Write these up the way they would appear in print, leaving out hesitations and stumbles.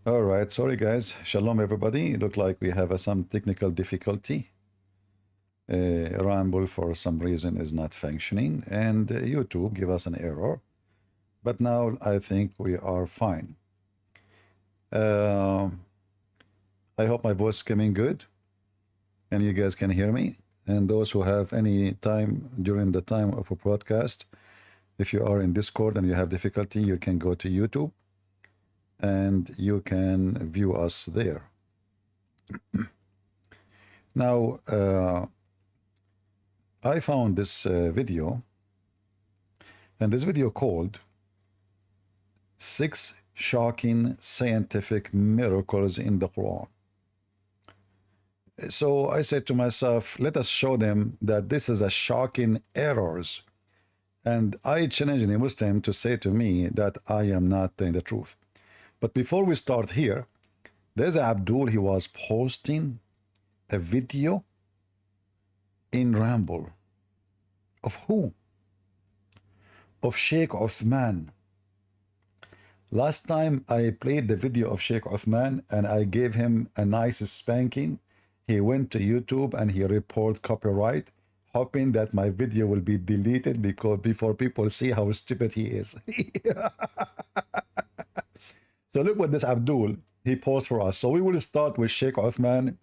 All right, sorry guys. Shalom everybody. It looked like we have some technical difficulty. Rumble for some reason is not functioning, and YouTube give us an error. But now I think we are fine. I hope my voice is coming good, and you guys can hear me. And those who have any time during the time of a broadcast, if you are in Discord and you have difficulty, you can go to YouTube and you can view us there. Now, I found this video, and this video called 6 Shocking Scientific Miracles in the Quran. So I said to myself, let us show them that this is a shocking errors. And I challenge the Muslim to say to me that I am not telling the truth. But before we start here, there's Abdul. He was posting a video in Ramble. Of who? Of Sheikh Uthman. Last time I played the video of Sheikh Uthman and I gave him a nice spanking. He went to YouTube and he reported copyright, hoping that my video will be deleted because before people see how stupid he is. So look what this Abdul, he posed for us. So we will start with Sheikh Uthman,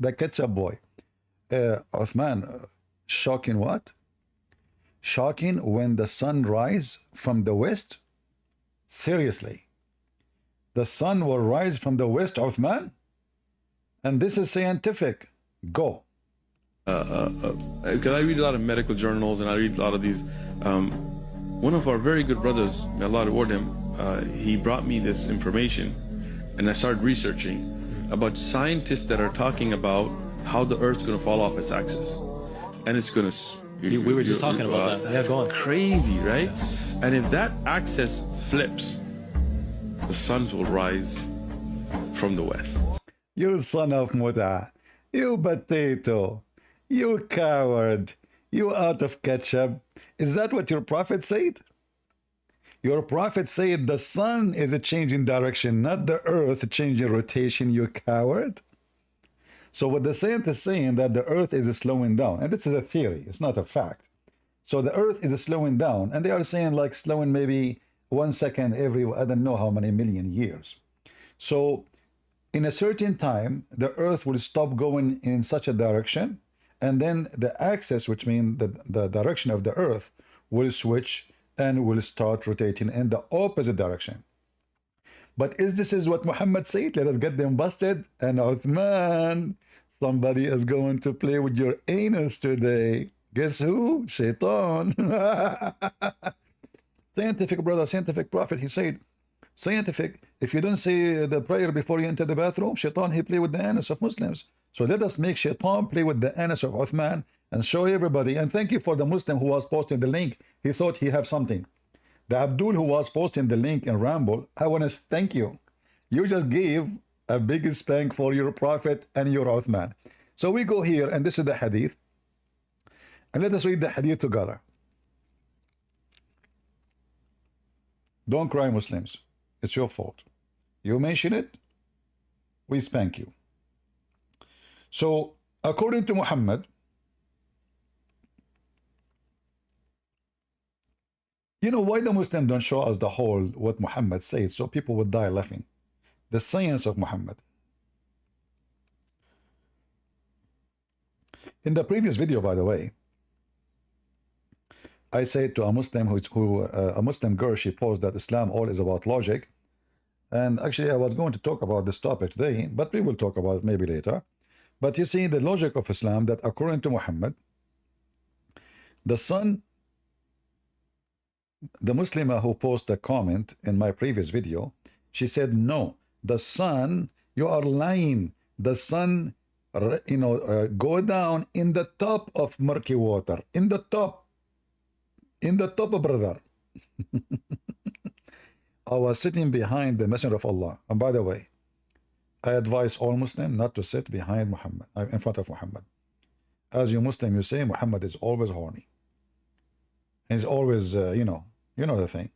the ketchup boy. Uthman, shocking what? Shocking when the sun rise from the west? Seriously. The sun will rise from the west, Uthman? And this is scientific. Go. Because I read a lot of medical journals and I read a lot of these. One of our very good brothers, may Allah reward him, he brought me this information and I started researching about scientists that are talking about how the earth's going to fall off its axis. And it's going to... We were just talking about that. Yeah, go on. Crazy, right? And if that axis flips, the suns will rise from the west. You son of Muda, you potato, you coward, you out of ketchup. Is that what your prophet said? Your prophet said the sun is a changing direction, not the earth changing rotation, you coward. So what the scientist is saying that the earth is slowing down, and this is a theory, it's not a fact. So the earth is slowing down, and they are saying like slowing maybe 1 second every, I don't know how many million years. So in a certain time, the earth will stop going in such a direction, and then the axis, which means the direction of the earth, will switch and will start rotating in the opposite direction. But this is what Muhammad said? Let us get them busted. And Uthman, somebody is going to play with your anus today. Guess who? Shaitan. Scientific brother, scientific prophet, he said, scientific, if you don't say the prayer before you enter the bathroom, Shaitan, he play with the anus of Muslims. So let us make Shaitan play with the anus of Uthman and show everybody. And thank you for the Muslim who was posting the link. He thought he had something. The Abdul who was posting the link in Ramble, I want to thank you. You just gave a big spank for your prophet and your Uthman. So we go here, and this is the hadith. And let us read the hadith together. Don't cry, Muslims. It's your fault. You mention it, we spank you. So, according to Muhammad, you know why the Muslims don't show us the whole what Muhammad says, so people would die laughing. The science of Muhammad. In the previous video, by the way, I said to a Muslim a Muslim girl, she posed that Islam all is about logic. And actually, I was going to talk about this topic today, but we will talk about it maybe later. But you see, the logic of Islam, that according to Muhammad, the sun, the Muslimah who posted a comment in my previous video, she said, no, the sun, you are lying. The sun, go down in the top of murky water, in the top, brother. I was sitting behind the Messenger of Allah. And by the way, I advise all Muslims not to sit behind Muhammad, in front of Muhammad. As you Muslim, you say Muhammad is always horny. He's always, you know the thing.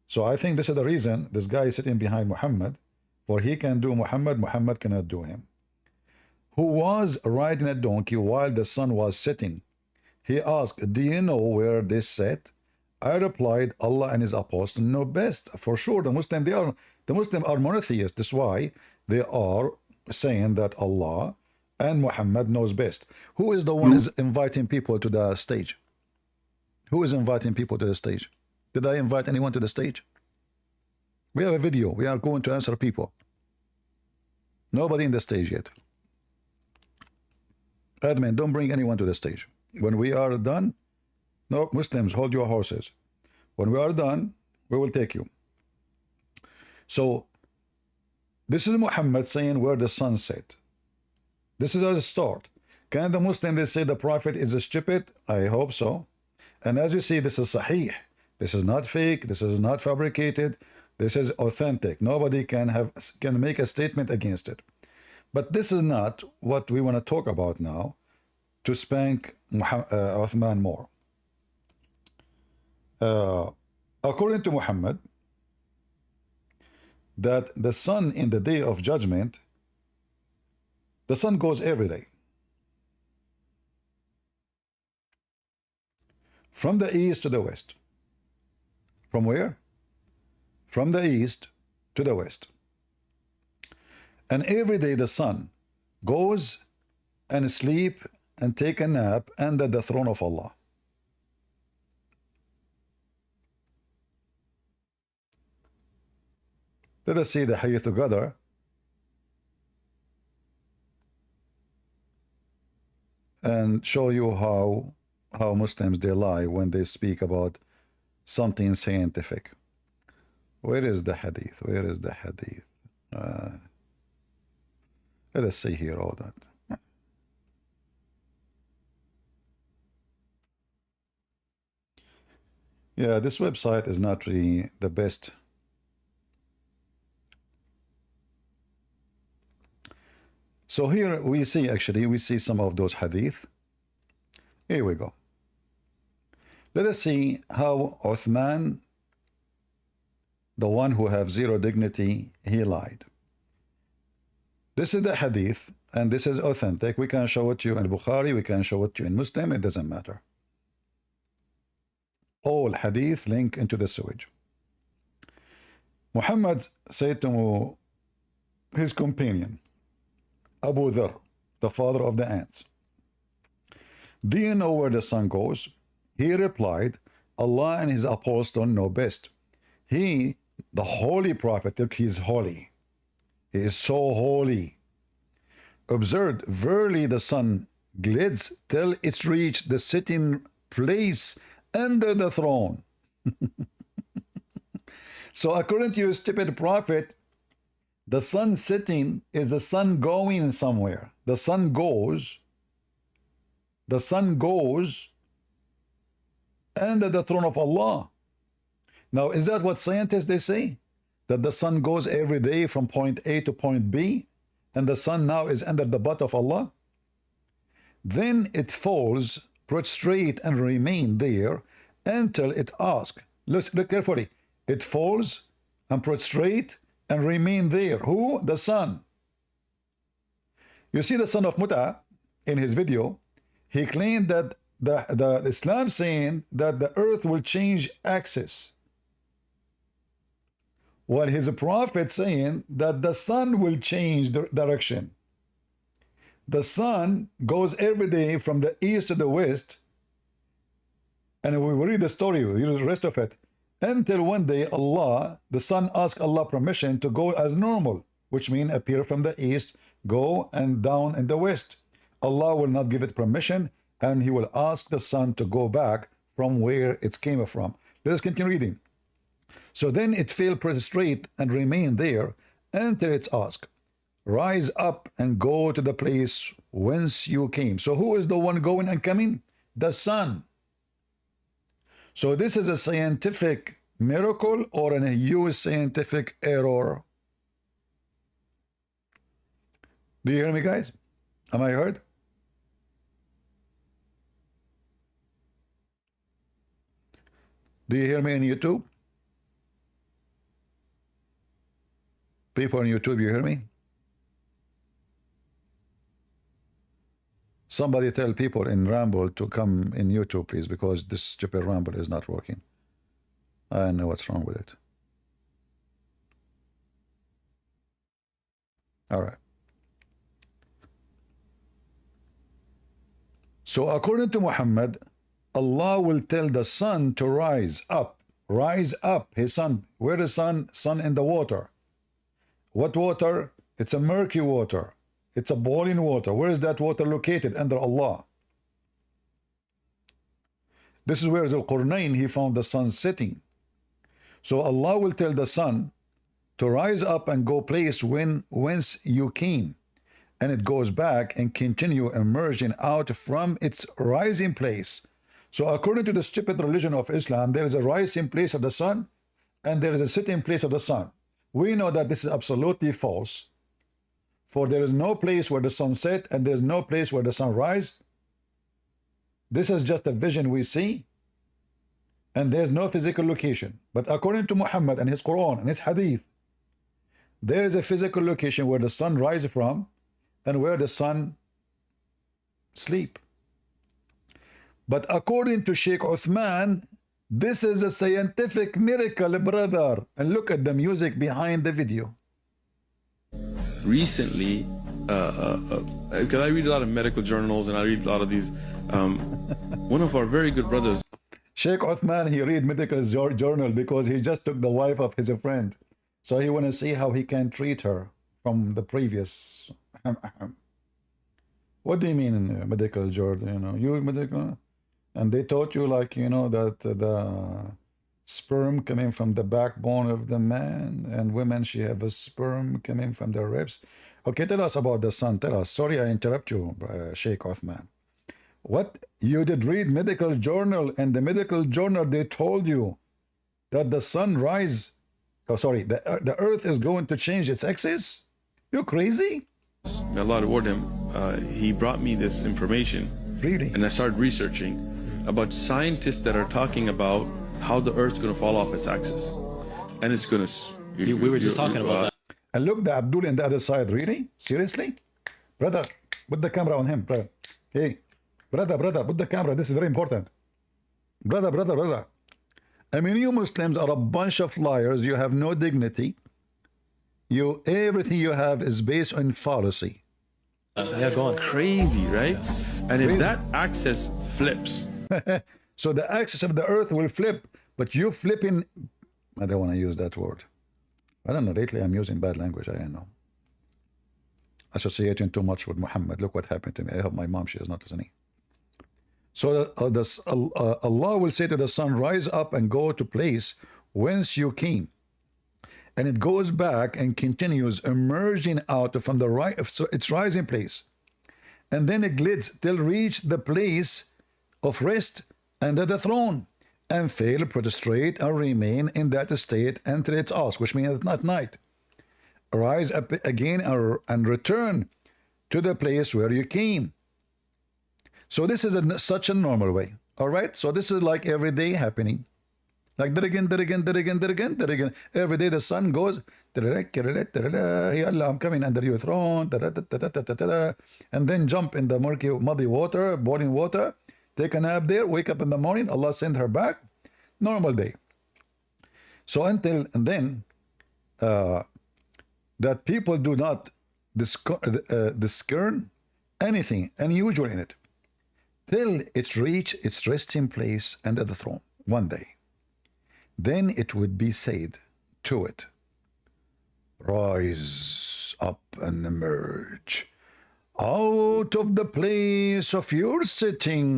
So I think this is the reason this guy is sitting behind Muhammad For he can do Muhammad, Muhammad cannot do him. Who was riding a donkey while the sun was setting. He asked, do you know where this set? I replied, Allah and his apostle know best. For sure, the Muslim are monotheists. That's why they are saying that Allah and Muhammad knows best. Who is the one is inviting people to the stage? Who is inviting people to the stage? Did I invite anyone to the stage? We have a video. We are going to answer people. Nobody in the stage yet. Admin, don't bring anyone to the stage. When we are done, no, Muslims, hold your horses. When we are done, we will take you. So, this is Muhammad saying where the sun set. This is a start. Can the Muslim, they say the Prophet is stupid? I hope so. And as you see, this is sahih. This is not fake. This is not fabricated. This is authentic. Nobody can make a statement against it. But this is not what we want to talk about now, to spank Uthman more. According to Muhammad, that the sun in the day of judgment, the sun goes every day. From the east to the west. From where? From the east to the west. And every day the sun goes and sleep and take a nap under the throne of Allah. Let us see the hadith together. And show you how Muslims they lie when they speak about something scientific. Where is the hadith? Where is the hadith? Let us see here all that. Yeah, this website is not really the best. So here we see some of those hadith. Here we go. Let us see how Uthman, the one who have zero dignity, he lied. This is the hadith, and this is authentic. We can show it to you in Bukhari, we can show it to you in Muslim, it doesn't matter. All hadith link into the sewage. Muhammad said to his companion, Abu Dhar, the father of the ants, do you know where the sun goes? He replied, Allah and his apostle know best. He, the holy prophet, he is holy. He is so holy. Observed, verily the sun glides till it reached the sitting place under the throne. So according to you stupid prophet, the sun sitting is the sun going somewhere. The sun goes under the throne of Allah. Now, is that what scientists they say? That the sun goes every day from point A to point B, and the sun now is under the butt of Allah? Then it falls prostrate and remain there until it asks. Look carefully. It falls and prostrate and remain there. Who? The sun. You see the son of Muta in his video, he claimed that the Islam saying that the earth will change axis, while his prophet saying that the sun will change direction. The sun goes every day from the east to the west, and we will read the story, we read the rest of it, until one day Allah, the sun asked Allah permission to go as normal, which means appear from the east, go and down in the west. Allah will not give it permission, and he will ask the sun to go back from where it came from. Let us continue reading. So then it fell prostrate and remained there until it's asked, rise up and go to the place whence you came. So who is the one going and coming? The sun. So this is a scientific miracle or a huge scientific error. Do you hear me, guys? Am I heard? Do you hear me on YouTube? People on YouTube, you hear me? Somebody tell people in Ramble to come in YouTube, please, because this stupid Ramble is not working. I don't know what's wrong with it. All right. So according to Muhammad, Allah will tell the sun to rise up. Rise up, his sun. Where is sun? Sun in the water. What water? It's a murky water. It's a boiling water. Where is that water located? Under Allah. This is where Dhul-Qurnayn, he found the sun sitting. So Allah will tell the sun to rise up and go place whence you came. And it goes back and continue emerging out from its rising place. So according to the stupid religion of Islam, there is a rising place of the sun and there is a sitting place of the sun. We know that this is absolutely false. For there is no place where the sun set and there is no place where the sun rise. This is just a vision we see. And there is no physical location. But according to Muhammad and his Quran and his Hadith, there is a physical location where the sun rises from and where the sun sleep. But according to Sheikh Uthman, this is a scientific miracle, brother. And look at the music behind the video. Recently, because I read a lot of medical journals and I read a lot of these, one of our very good brothers. Sheikh Uthman, he read medical journal because he just took the wife of his friend. So he want to see how he can treat her from the previous. What do you mean in medical journal? You know, you medical, and they taught you like, you know, that the sperm coming from the backbone of the man, and women, she have a sperm coming from their ribs. Okay, tell us about the sun. Tell us. Sorry, I interrupt you, Sheikh Uthman. What? You did read medical journal, and the medical journal, they told you that the sun rise. Oh, sorry, the earth is going to change its axis? You crazy? May Allah reward him. He brought me this information. Really? And I started researching about scientists that are talking about how the earth's going to fall off its axis. And it's going to... We were just talking about that. And look, the Abdul on the other side. Really? Seriously? Brother, put the camera on him, brother. Hey, brother, put the camera. This is very important. Brother. I mean, you Muslims are a bunch of liars. You have no dignity. Everything you have is based on fallacy. Yeah, go on. Crazy, right? And if Crazy. that axis flips... So the axis of the earth will flip, but you flipping... I don't want to use that word. I don't know. Lately, I'm using bad language. I don't know. Associating too much with Muhammad. Look what happened to me. I hope my mom, she is not listening. So Allah will say to the sun, rise up and go to place whence you came. And it goes back and continues emerging out from the right, so its rising place. And then it glides till reach the place of rest under the throne, and fail, prostrate, and remain in that state until it asks, which means at night. Rise up again and return to the place where you came. So this is such a normal way. All right? So this is like every day happening. Like that again. Every day the sun goes, hey Allah, I'm coming under your throne, and then jump in the muddy water, boiling water, take a nap there, wake up in the morning, Allah send her back. Normal day. So until and then that people do not discern anything unusual in it till it reach its resting place under the throne one day. Then it would be said to it, rise up and emerge out of the place of your sitting,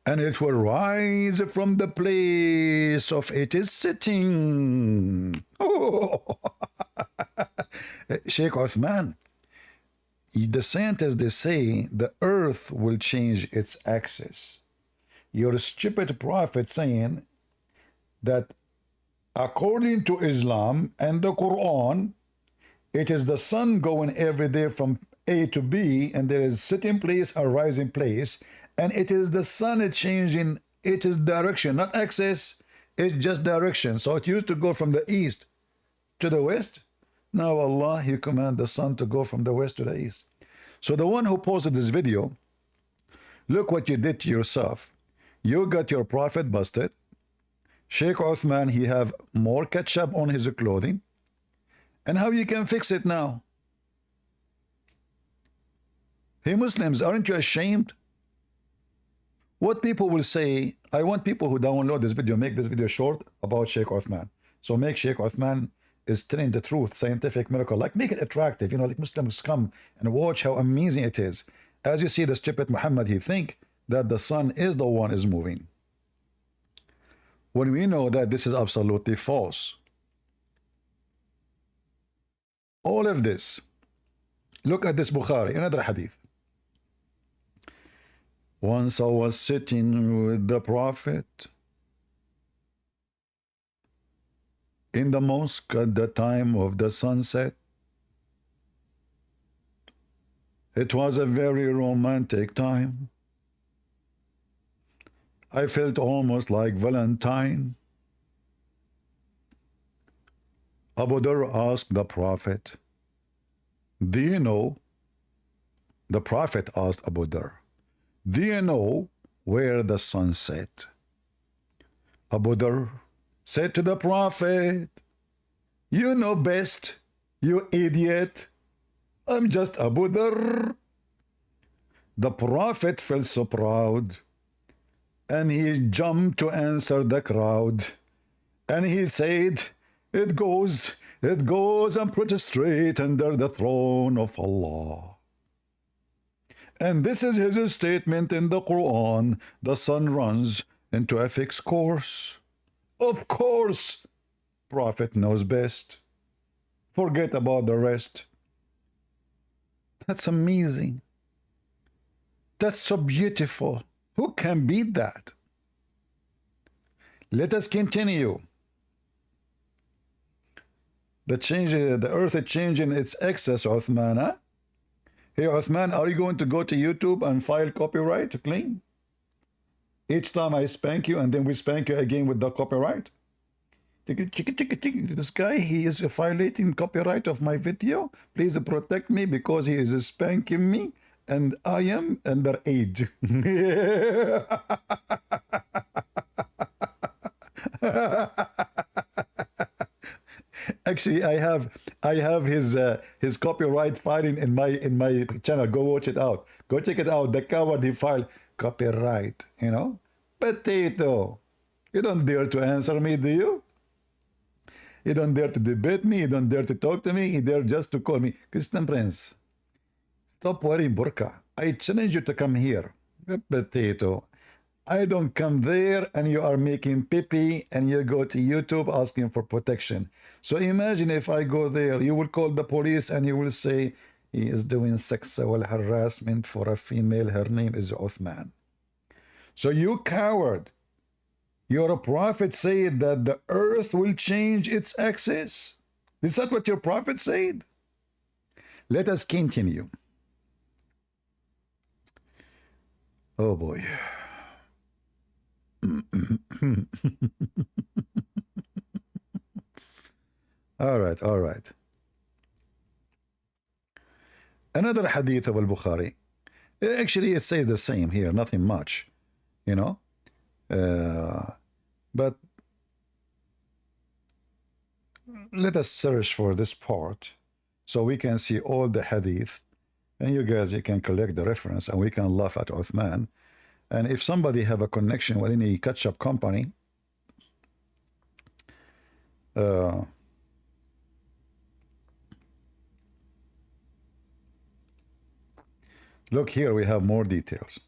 and it will rise from the place of its sitting. Oh. Sheikh Uthman, the scientists, they say the earth will change its axis. Your stupid prophet saying that according to Islam and the Quran, it is the sun going every day from A to B, and there is sitting place or rising place, and it is the sun changing its direction, not axis, it's just direction. So it used to go from the east to the west. Now Allah, He command the sun to go from the west to the east. So the one who posted this video, look what you did to yourself. You got your prophet busted. Sheikh Uthman, he have more ketchup on his clothing. And how you can fix it now? Hey Muslims, aren't you ashamed? What people will say, I want people who download this video, make this video short about Sheikh Uthman. So make Sheikh Uthman is telling the truth, scientific miracle, like make it attractive, like Muslims come and watch how amazing it is. As you see the stupid Muhammad, he think that the sun is the one is moving, when we know that this is absolutely false. All of this, look at this Bukhari, another hadith. Once I was sitting with the Prophet in the mosque at the time of the sunset. It was a very romantic time. I felt almost like Valentine. Abu Dhar asked the Prophet, do you know? The Prophet asked Abu Dhar, do you know where the sun set? Abu Dhar said to the Prophet, you know best, you idiot. I'm just Abu Dhar. The Prophet felt so proud, and he jumped to answer the crowd. And he said, it goes and prostrate under the throne of Allah. And this is his statement in the Quran, the sun runs into a fixed course. Of course, Prophet knows best. Forget about the rest. That's amazing. That's so beautiful. Who can beat that? Let us continue. The earth is changing its excess, Uthman. Huh? Hey, Uthman, are you going to go to YouTube and file copyright claim? Each time I spank you, and then we spank you again with the copyright. This guy, he is violating copyright of my video. Please protect me because he is spanking me, and I am underage. Actually, I have his copyright filing in my channel. Go watch it out. Go check it out. The coward, he filed copyright. Potato. You don't dare to answer me, do you? You don't dare to debate me. You don't dare to talk to me. You dare just to call me Christian Prince. Stop wearing burqa. I challenge you to come here. Potato. I don't come there, and you are making pee and you go to YouTube asking for protection. So imagine if I go there, you will call the police and you will say he is doing sexual harassment for a female. Her name is Uthman. So you coward, your prophet said that the earth will change its axis. Is that what your prophet said? Let us continue. Oh boy. All right. Another hadith of al-Bukhari. Actually, it says the same here, nothing much, but let us search for this part so we can see all the hadith, and you guys, you can collect the reference, and we can laugh at Uthman. And if somebody have a connection with any ketchup company, look here, we have more details.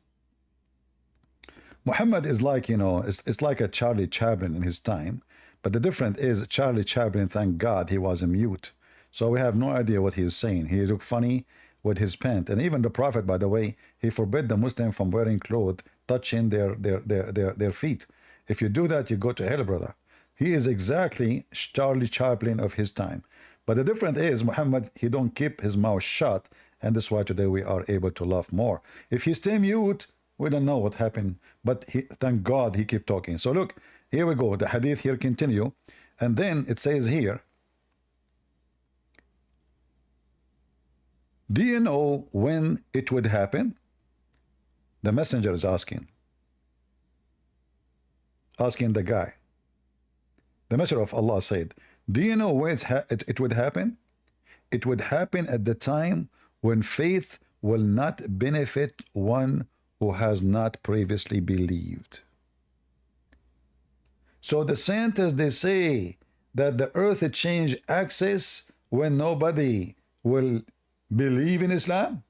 Muhammad is like, it's like a Charlie Chaplin in his time, but the difference is Charlie Chaplin, thank God, he was a mute. So we have no idea what he is saying. He looked funny with his pant. And even the Prophet, by the way, he forbid the Muslim from wearing clothes touching their feet. If you do that, you go to hell, brother. He is exactly Charlie Chaplin of his time. But the difference is Muhammad, he don't keep his mouth shut, and that's why today we are able to laugh more. If he stay mute, we don't know what happened, but thank God he keep talking. So look, here we go. The hadith here continue, and then it says here, Do you know when it would happen? The messenger is asking the guy. The messenger of Allah said, do you know when it would happen? It would happen at the time when faith will not benefit one who has not previously believed. So the scientists, they say that the earth change axis when nobody will believe in Islam.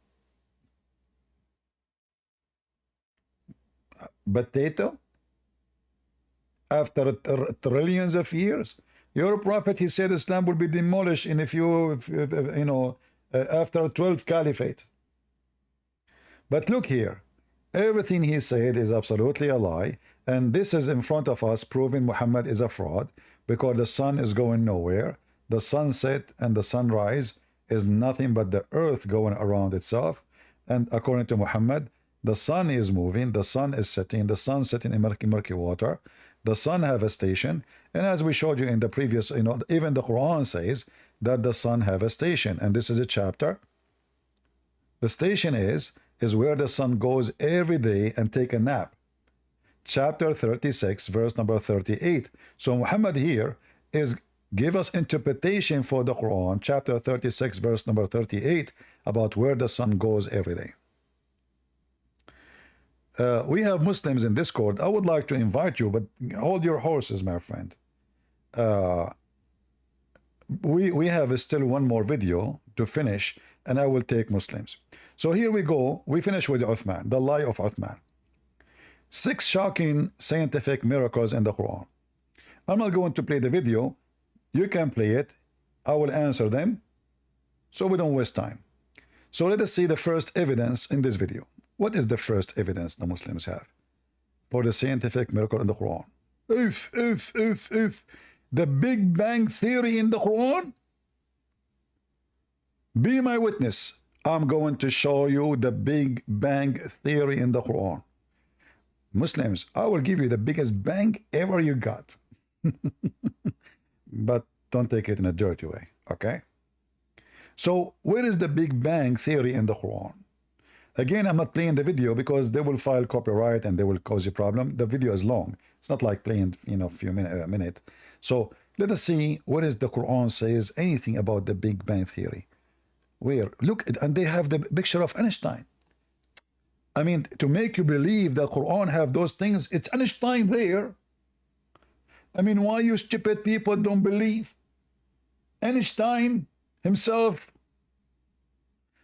Potato? After trillions of years, your prophet, he said Islam will be demolished in a few, after 12th caliphate. But look here, everything he said is absolutely a lie, and this is in front of us proving Muhammad is a fraud, because the sun is going nowhere. The sunset and the sunrise is nothing but the earth going around itself, and according to Muhammad, the sun is moving, the sun is setting, the sun setting in murky water. The sun have a station, and as we showed you in the previous, even the Quran says that the sun have a station, and this is a chapter. The station is where the sun goes every day and take a nap. Chapter 36, verse number 38. So Muhammad here is give us interpretation for the Quran, chapter 36, verse number 38, about where the sun goes every day. We have Muslims in Discord. I would like to invite you, but hold your horses, my friend. We have still one more video to finish, and I will take Muslims. So here we go. We finish with Uthman, the lie of Uthman. 6 shocking scientific miracles in the Quran. I'm not going to play the video. You can play it. I will answer them, so we don't waste time. So let us see the first evidence in this video. What is the first evidence the Muslims have for the scientific miracle in the Quran? If the Big Bang Theory in the Quran? Be my witness. I'm going to show you the Big Bang Theory in the Quran. Muslims, I will give you the biggest bang ever you got. But don't take it in a dirty way, okay? So where is the Big Bang Theory in the Quran? Again, I'm not playing the video because they will file copyright and they will cause you problem. The video is long. It's not like playing, a few minute. So let us see what is the Quran says anything about the Big Bang Theory. Where? Look, and they have the picture of Einstein. I mean, to make you believe that Quran have those things, it's Einstein there. I mean, why you stupid people don't believe? Einstein himself.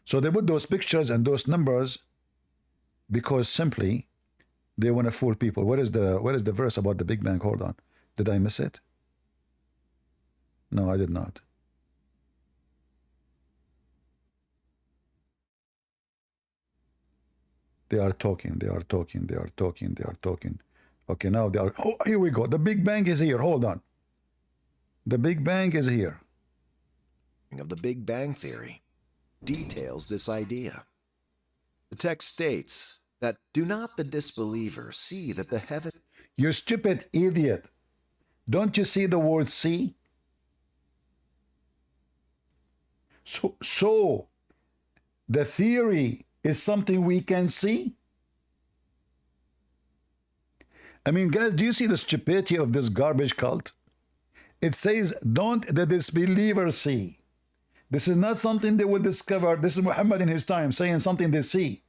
So they put those pictures and those numbers because simply they want to fool people. What is the verse about the Big Bang? Hold on. Did I miss it? No, I did not. They are talking. Okay, now they are. Oh, here we go. The Big Bang is here. Hold on. The Big Bang is here. Of the Big Bang Theory details this idea. The text states that do not the disbeliever see that the heaven... You stupid idiot. Don't you see the word see? So the theory is something we can see? I mean, guys, do you see the stupidity of this garbage cult? It says, don't the disbeliever see. This is not something they will discover. This is Muhammad in his time saying something they see.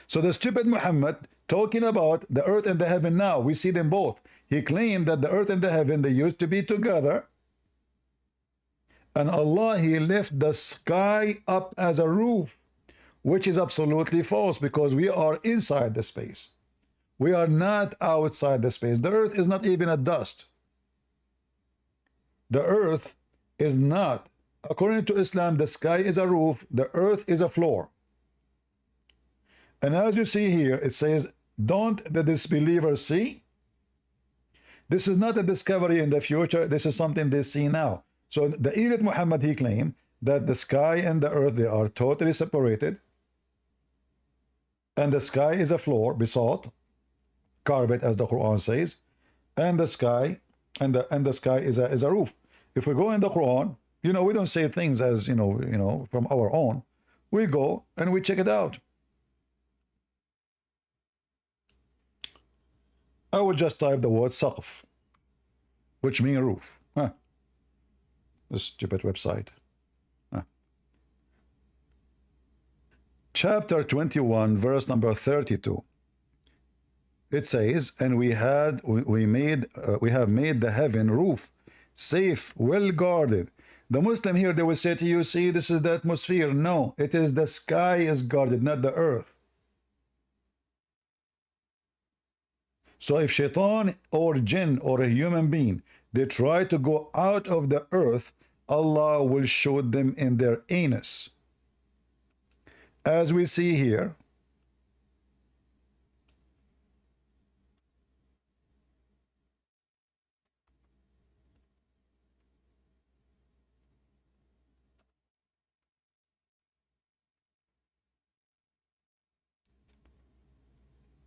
So the stupid Muhammad talking about the earth and the heaven now. We see them both. He claimed that the earth and the heaven, they used to be together. And Allah, he left the sky up as a roof, which is absolutely false because we are inside the space. We are not outside the space. The earth is not even a dust. The earth is not. According to Islam, the sky is a roof, the earth is a floor. And as you see here, it says, don't the disbelievers see? This is not a discovery in the future. This is something they see now. So the Idiot Muhammad, he claimed that the sky and the earth, they are totally separated. And the sky is a floor, basalt, carpet, as the Quran says. And the sky, and the sky is a roof. If we go in the Quran, we don't say things as, from our own. We go and we check it out. I will just type the word saqf, which means roof. Huh. This stupid website. Huh. Chapter 21, verse number 32. It says, and we have made the heaven roof, safe, well guarded. The Muslim here, they will say to you, see, this is the atmosphere. No, it is the sky is guarded, not the earth. So if shaitan or jinn or a human being, they try to go out of the earth, Allah will shoot them in their anus. As we see here,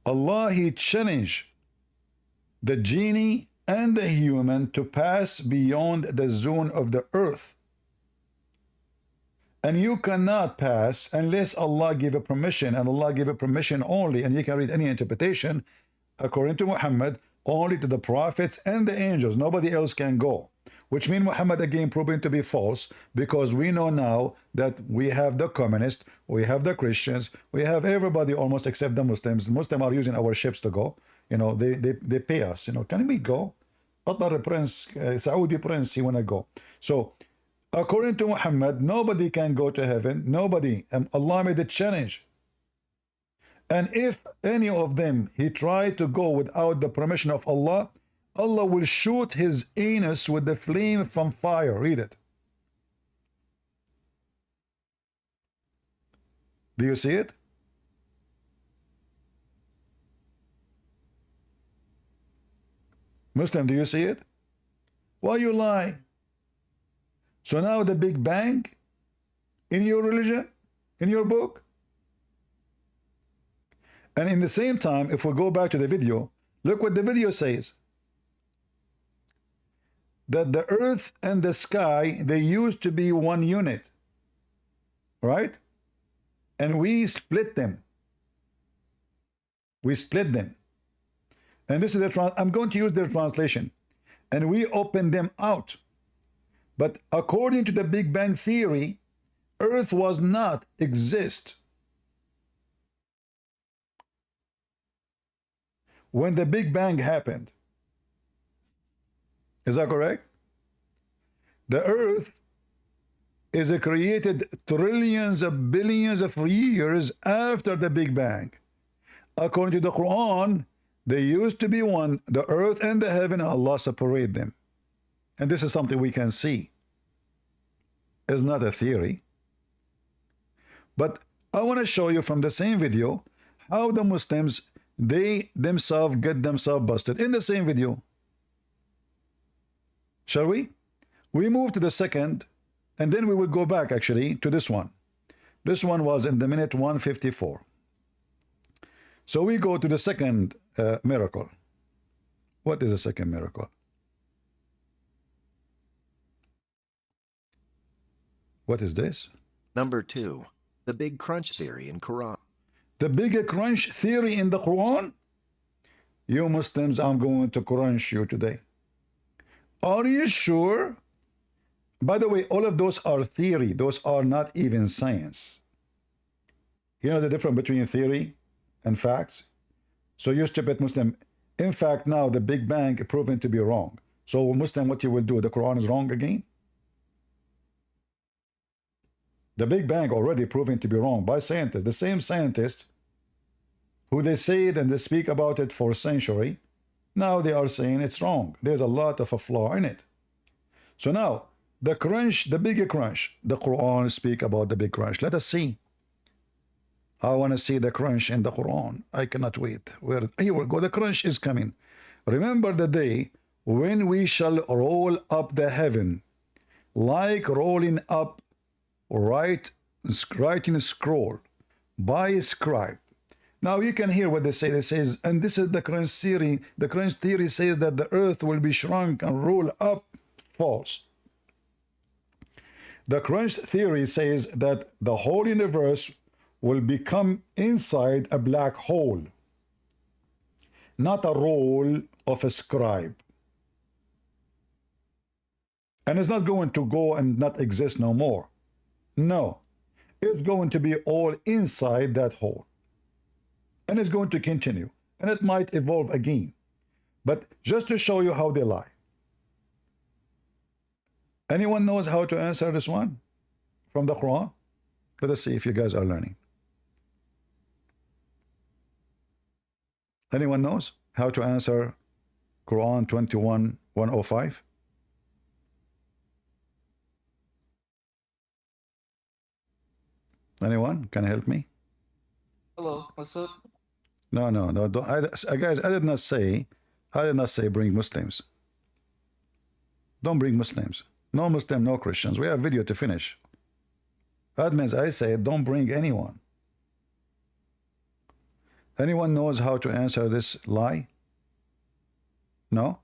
Allah, He challenged the genie and the human to pass beyond the zone of the earth. And you cannot pass unless Allah give a permission, and Allah give a permission only, and you can read any interpretation, according to Muhammad, only to the prophets and the angels. Nobody else can go. Which means Muhammad again proving to be false, because we know now that we have the communists, we have the Christians, we have everybody almost except the Muslims. The Muslims are using our ships to go. You know, they pay us. You know, can we go? Qatar Prince, Saudi Prince, he wanna go. So, according to Muhammad, nobody can go to heaven. Nobody. Allah made a challenge. And if any of them, he tried to go without the permission of Allah, Allah will shoot his anus with the flame from fire. Read it. Do you see it? Muslim, do you see it? Why you lie? So now the Big Bang in your religion, in your book? And in the same time, if we go back to the video, look what the video says. That the earth and the sky, they used to be one unit. Right? And we split them. We split them. And this is I'm going to use their translation. And we open them out. But according to the Big Bang Theory, Earth was not exist when the Big Bang happened. Is that correct? The Earth is created trillions of billions of years after the Big Bang. According to the Quran, they used to be one, the earth and the heaven, Allah separate them. And this is something we can see. It's not a theory. But I want to show you from the same video how the Muslims, they themselves get themselves busted. In the same video. Shall we? We move to the second, and then we will go back actually to this one. This one was in the minute 154. So we go to the second miracle. What is the second miracle? What is this? Number 2, the Big Crunch theory in Quran. The Big Crunch theory in the Quran? You Muslims, I'm going to crunch you today. Are you sure? By the way, all of those are theory. Those are not even science. You know the difference between theory and facts? So you stupid Muslim, in fact now the Big Bang is proven to be wrong. So Muslim, what you will do, the Quran is wrong again? The Big Bang already proven to be wrong by scientists. The same scientists who they say it and they speak about it for a century, now they are saying it's wrong. There's a lot of a flaw in it. So now, the crunch, the Big Crunch, the Quran speak about the Big Crunch. Let us see. I want to see the crunch in the Quran. I cannot wait. Here we go. The crunch is coming. Remember the day when we shall roll up the heaven, like rolling up writing scroll by scribe. Now you can hear what they say. They says, and this is the crunch theory. The crunch theory says that the earth will be shrunk and roll up. False. The crunch theory says that the whole universe will become inside a black hole, not a role of a scribe. And it's not going to go and not exist no more. No, it's going to be all inside that hole. And it's going to continue. And it might evolve again. But just to show you how they lie. Anyone knows how to answer this one from the Quran? Let us see if you guys are learning. Anyone knows how to answer Quran 21:105? Anyone can help me? Hello, what's up? No, don't, guys, I did not say bring Muslims. Don't bring Muslims. No Muslim, no Christians. We have video to finish. That means I say don't bring anyone. Anyone knows how to answer this lie? No?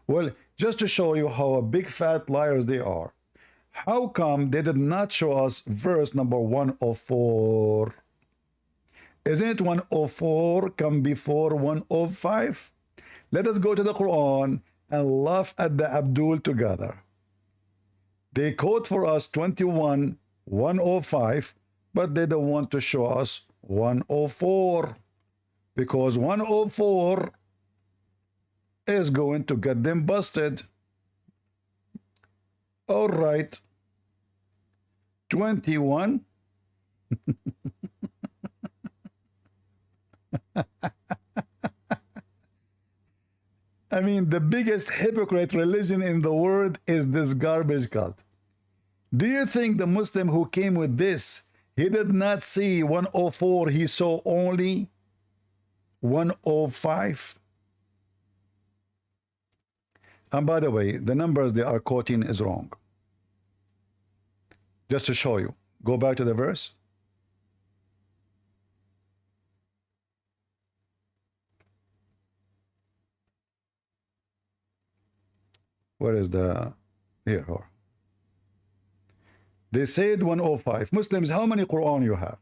Well, just to show you how a big fat liars they are, how come they did not show us verse number 104? Isn't 104 come before 105? Let us go to the Quran and laugh at the Abdul together. They quote for us 21:105, but they don't want to show us 104 because 104 is going to get them busted. All right. 21. I mean, the biggest hypocrite religion in the world is this garbage cult. Do you think the Muslim who came with this, he did not see 104, he saw only 105? And by the way, the numbers they are quoting is wrong. Just to show you, go back to the verse. Where is the here? They said 105. Muslims, how many Quran you have?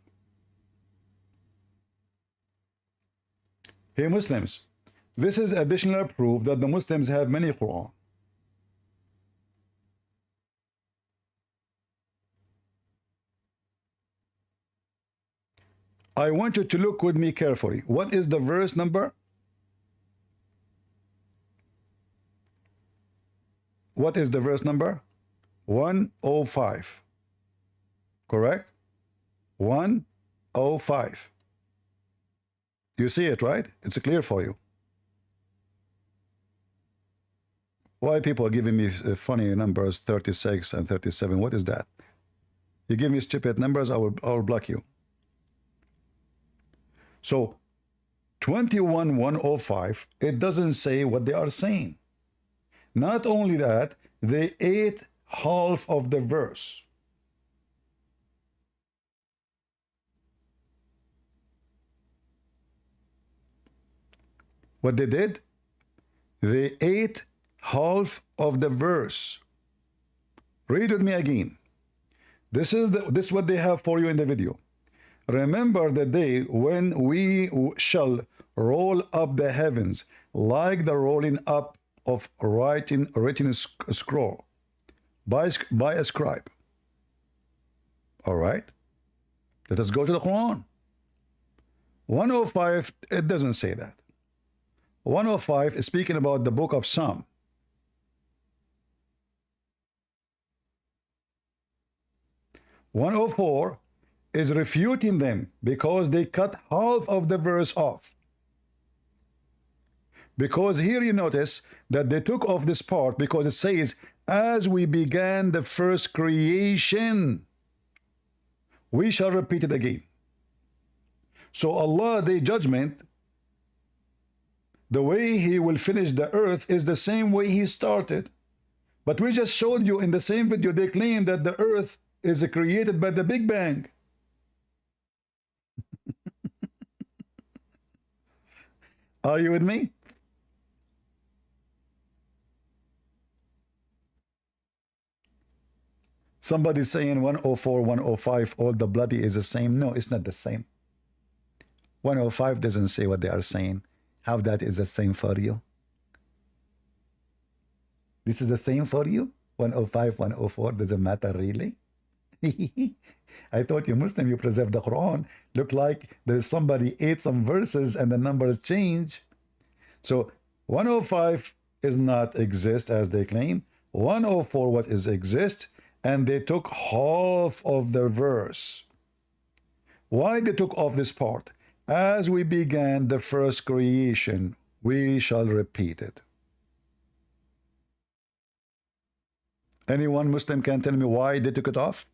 Hey Muslims, this is additional proof that the Muslims have many Quran. I want you to look with me carefully. What is the verse number? What is the verse number? 105. Correct? 105. You see it, right? It's clear for you. Why people are giving me funny numbers, 36 and 37? What is that? You give me stupid numbers, I will block you. So 21:105, it doesn't say what they are saying. Not only that, they ate half of the verse. What they did? They ate half of the verse. Read with me again. This is what they have for you in the video. Remember the day when we shall roll up the heavens like the rolling up of written scroll by a scribe. All right. Let us go to the Quran. 105, it doesn't say that. 105 is speaking about the book of Psalm. "104 is refuting them because they cut half of the verse off. Because here you notice that they took off this part because it says, as we began the first creation, we shall repeat it again. So Allah, the judgment, the way He will finish the earth is the same way He started. But we just showed you in the same video, they claim that the earth is created by the Big Bang. Are you with me? Somebody saying 104, 105, all the bloody is the same. No, it's not the same. 105 doesn't say what they are saying. How that is the same for you? This is the same for you? 105, 104 doesn't matter really? I thought you Muslim, you preserve the Quran. Look like there's somebody ate some verses and the numbers change. So 105 is not exist as they claim. 104 what is exist, and they took half of the verse. Why they took off this part? As we began the first creation, we shall repeat it. Anyone Muslim can tell me why they took it off?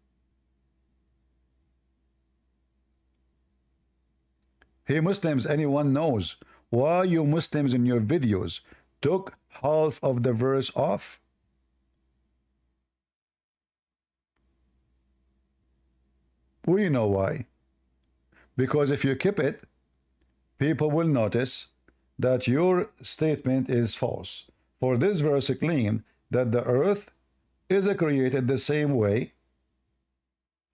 Hey Muslims, anyone knows why you Muslims in your videos took half of the verse off? We know why. Because if you keep it, people will notice that your statement is false. For this verse claim that the earth is created the same way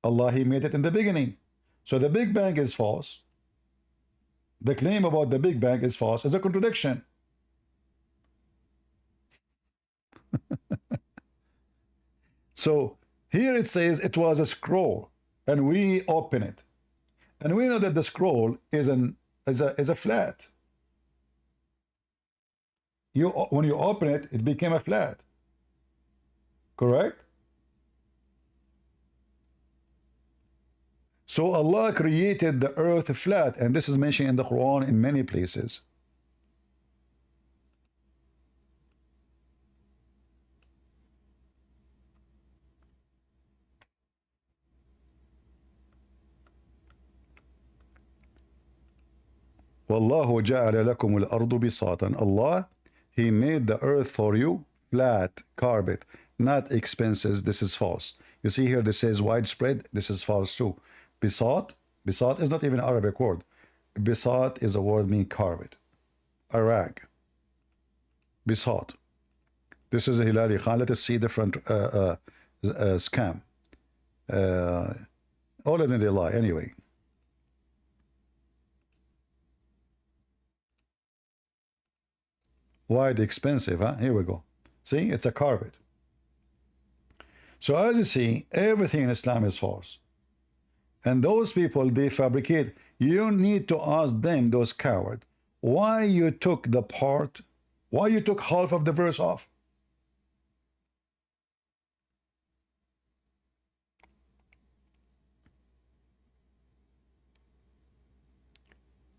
Allah He made it in the beginning. So the Big Bang is false. The claim about the Big Bang is false. It's a contradiction. So here it says it was a scroll and we open it. And we know that the scroll is a flat. When you open it, it became a flat. Correct? So Allah created the earth flat, and this is mentioned in the Quran in many places. Wallahu ja'ala lakum al-ardu bisatan. Allah, He made the earth for you flat, carpet, not expenses. This is false. You see here, this says widespread. This is false too. Bisat, bisat is not even an Arabic word. Bisat is a word meaning carpet, a rag. Bisat. This is a Hilali Khan. Let us see different scam. All of them they lie anyway. Wide expensive, huh? Here we go. See, it's a carpet. So as you see, everything in Islam is false. And those people, they fabricate. You need to ask them, those cowards, why you took the part, why you took half of the verse off.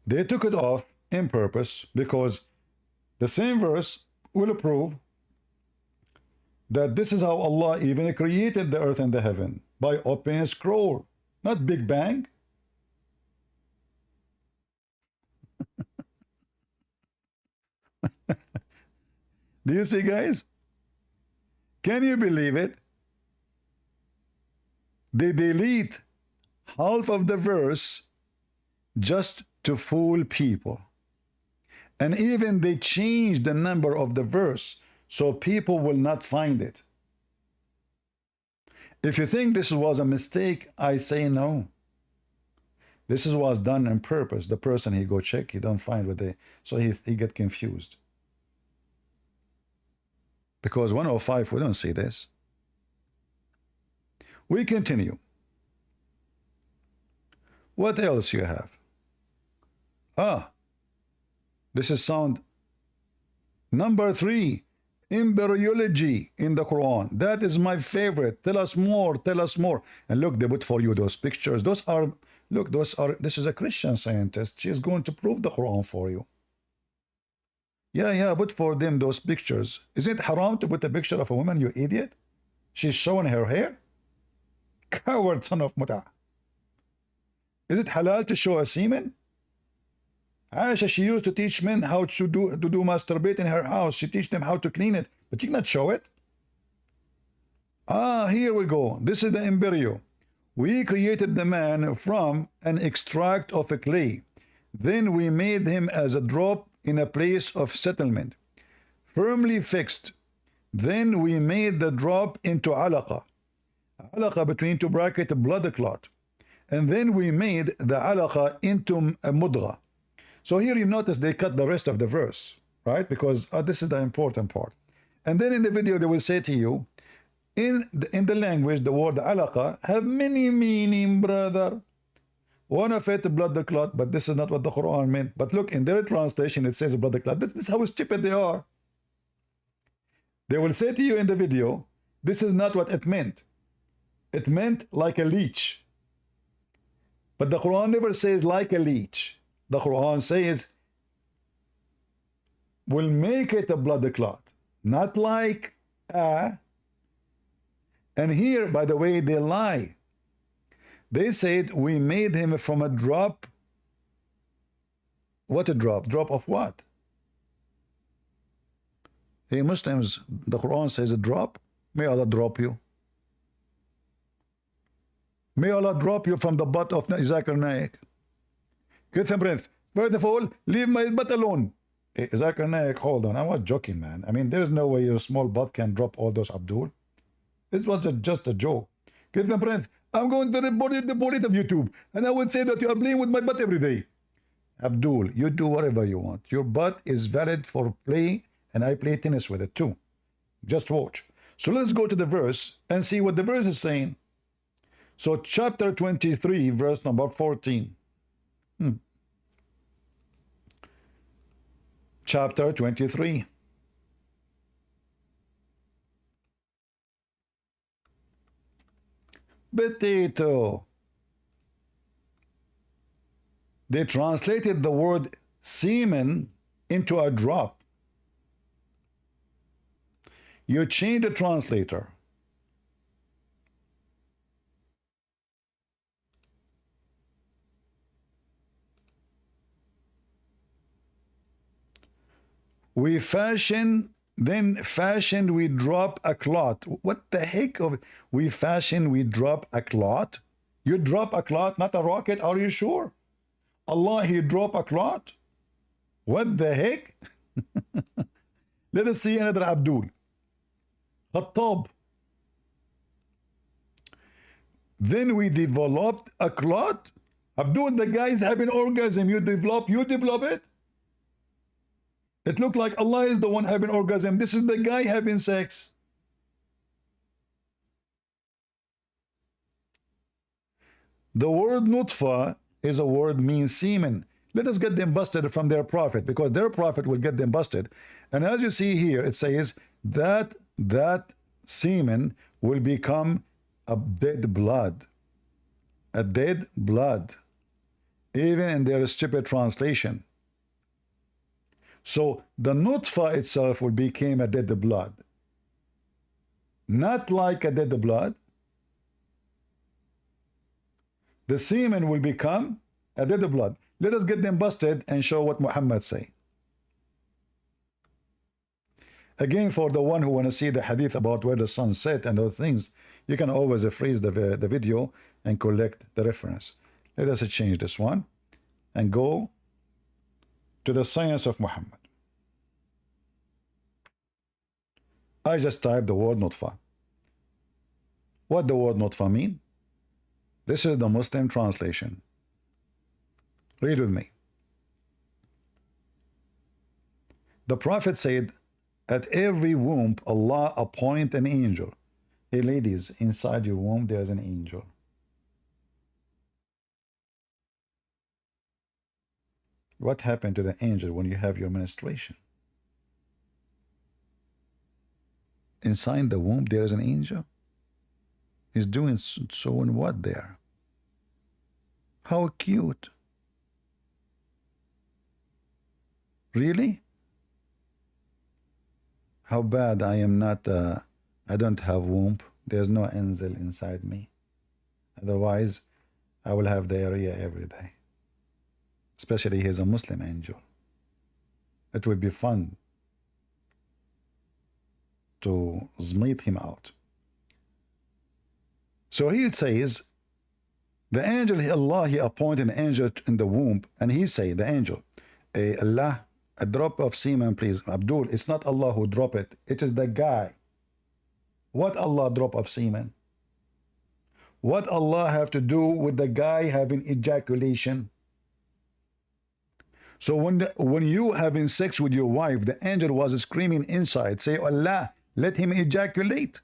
They took it off in purpose because the same verse will prove that this is how Allah even created the earth and the heaven, by opening a scroll, not Big Bang. Do you see, guys? Can you believe it? They delete half of the verse just to fool people. And even they change the number of the verse so people will not find it. If you think this was a mistake, I say no. This was done on purpose. The person, he go check, he don't find what they, so he get confused. Because 105, we don't see this. We continue. What else you have? This is sound number 3, embryology in the Quran. That is my favorite. Tell us more, tell us more. And look, they put for you those pictures. Those are, look, those are, this is a Christian scientist. She is going to prove the Quran for you. Yeah, put for them those pictures. Is it haram to put a picture of a woman, you idiot? She's showing her hair? Coward son of Muta. Is it halal to show a semen? Aisha, she used to teach men how to do masturbate in her house. She teach them how to clean it, but you cannot show it. Here we go. This is the embryo. We created the man from an extract of a clay. Then we made him as a drop in a place of settlement, firmly fixed. Then we made the drop into alaqa. Alaqa between two brackets, blood clot. And then we made the alaqa into a mudgha. So here you notice they cut the rest of the verse, right? Because this is the important part. And then in the video they will say to you, in the language, the word alaqa have many meaning, brother. One of it, blood clot, but this is not what the Quran meant. But look, in their translation, it says blood clot. This is how stupid they are. They will say to you in the video, this is not what it meant. It meant like a leech. But the Quran never says like a leech. The Quran says, will make it a blood clot. Not like a. And here, by the way, they lie. They said, we made him from a drop. What a drop? Drop of what? Hey, Muslims, the Quran says a drop. May Allah drop you. May Allah drop you from the butt of Zakir Naik. Get some breath. First of all, leave my butt alone. Hey, Zakir Naik, hold on. I was joking, man. I mean, there's no way your small butt can drop all those, Abdul. It was just a joke. Get some breath. I'm going to report it of YouTube. And I would say that you are playing with my butt every day. Abdul, you do whatever you want. Your butt is valid for play, and I play tennis with it too. Just watch. So let's go to the verse and see what the verse is saying. So chapter 23, verse number 14. Chapter 23. Potato. They translated the word semen into a drop. You change the translator. We fashion, then fashioned, we drop a clot. What the heck of we fashion, we drop a clot? You drop a clot, not a rocket, are you sure? Allah, he drop a clot? What the heck? Let us see another Abdul. Khattab. Then we developed a clot. Abdul, the guy is having orgasm. You develop it. It looked like Allah is the one having orgasm. This is the guy having sex. The word nutfa is a word means semen. Let us get them busted from their prophet, because their prophet will get them busted. And as you see here, it says that semen will become a dead blood. A dead blood. Even in their stupid translation. So the nutfa itself will become a dead blood. Not like a dead blood. The semen will become a dead blood. Let us get them busted and show what Muhammad say. Again, for the one who want to see the hadith about where the sun set and those things, you can always freeze the video and collect the reference. Let us change this one and go to the science of Muhammad. I just typed the word nutfa. What the word nutfa mean? This is the Muslim translation. Read with me. The Prophet said, at every womb Allah appoint an angel. Hey ladies, inside your womb there is an angel. What happened to the angel when you have your menstruation? Inside the womb there is an angel. He's doing so and what there? How cute. Really? How bad I am not, I don't have womb. There's no angel inside me. Otherwise, I will have diarrhea every day. Especially he's a Muslim angel. It would be fun to smite him out. So here it says, the angel, Allah, he appointed an angel in the womb, and he say, the angel, Allah, a drop of semen, please. Abdul, it's not Allah who drop it. It is the guy. What Allah drop of semen? What Allah have to do with the guy having ejaculation? So when you having sex with your wife, the angel was screaming inside, say, Allah, let him ejaculate.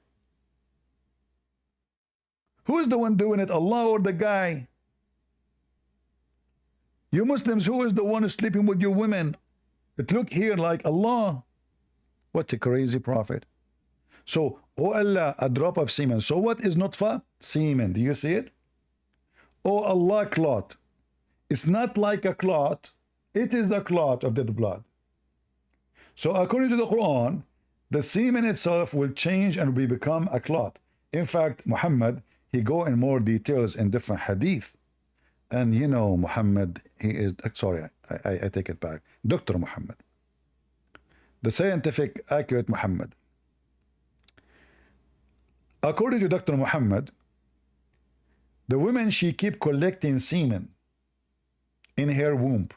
Who's the one doing it, Allah or the guy? You Muslims, who is the one sleeping with your women? It look here like Allah. What a crazy prophet. So, oh Allah, a drop of semen. So what is nutfa? Semen. Do you see it? Oh Allah, clot. It's not like a clot. It is a clot of dead blood. So according to the Quran, the semen itself will change and will become a clot. In fact, Muhammad, he go in more details in different hadith. And you know, Muhammad, he is, sorry, I take it back. Dr. Muhammad. The scientific, accurate Muhammad. According to Dr. Muhammad, the woman, she keep collecting semen in her womb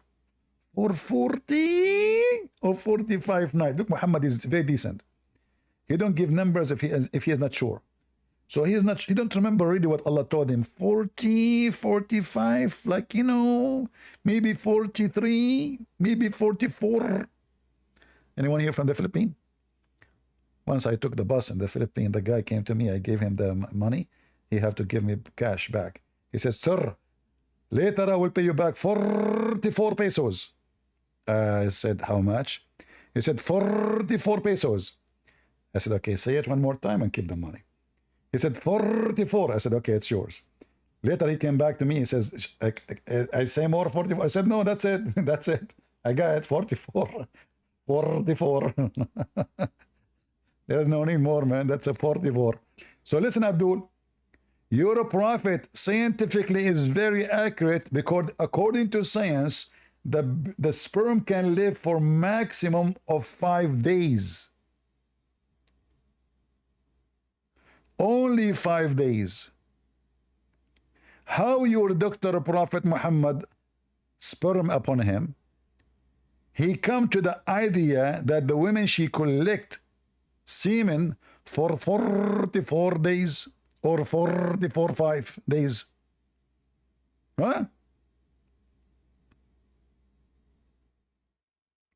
for 40 or 45 nights. Look, Muhammad is very decent. He don't give numbers if he is not sure. So he don't remember really what Allah told him. 40, 45, like, you know, maybe 43, maybe 44. Anyone here from the Philippines? Once I took the bus in the Philippines, the guy came to me, I gave him the money. He have to give me cash back. He says, sir, later I will pay you back 44 pesos. I said, how much? He said, 44 pesos. I said, okay, say it one more time and keep the money. He said, 44. I said, okay, it's yours. Later he came back to me. He says, I say more 44. I said, no, that's it. That's it. I got it, 44. 44. There's no need more, man. That's a 44. So listen, Abdul. Your prophet scientifically is very accurate because according to science, the sperm can live for maximum of 5 days. Only 5 days. How your Dr. Prophet Muhammad sperm upon him? He come to the idea that the women, she collect semen for 44 days or 5 days. Huh?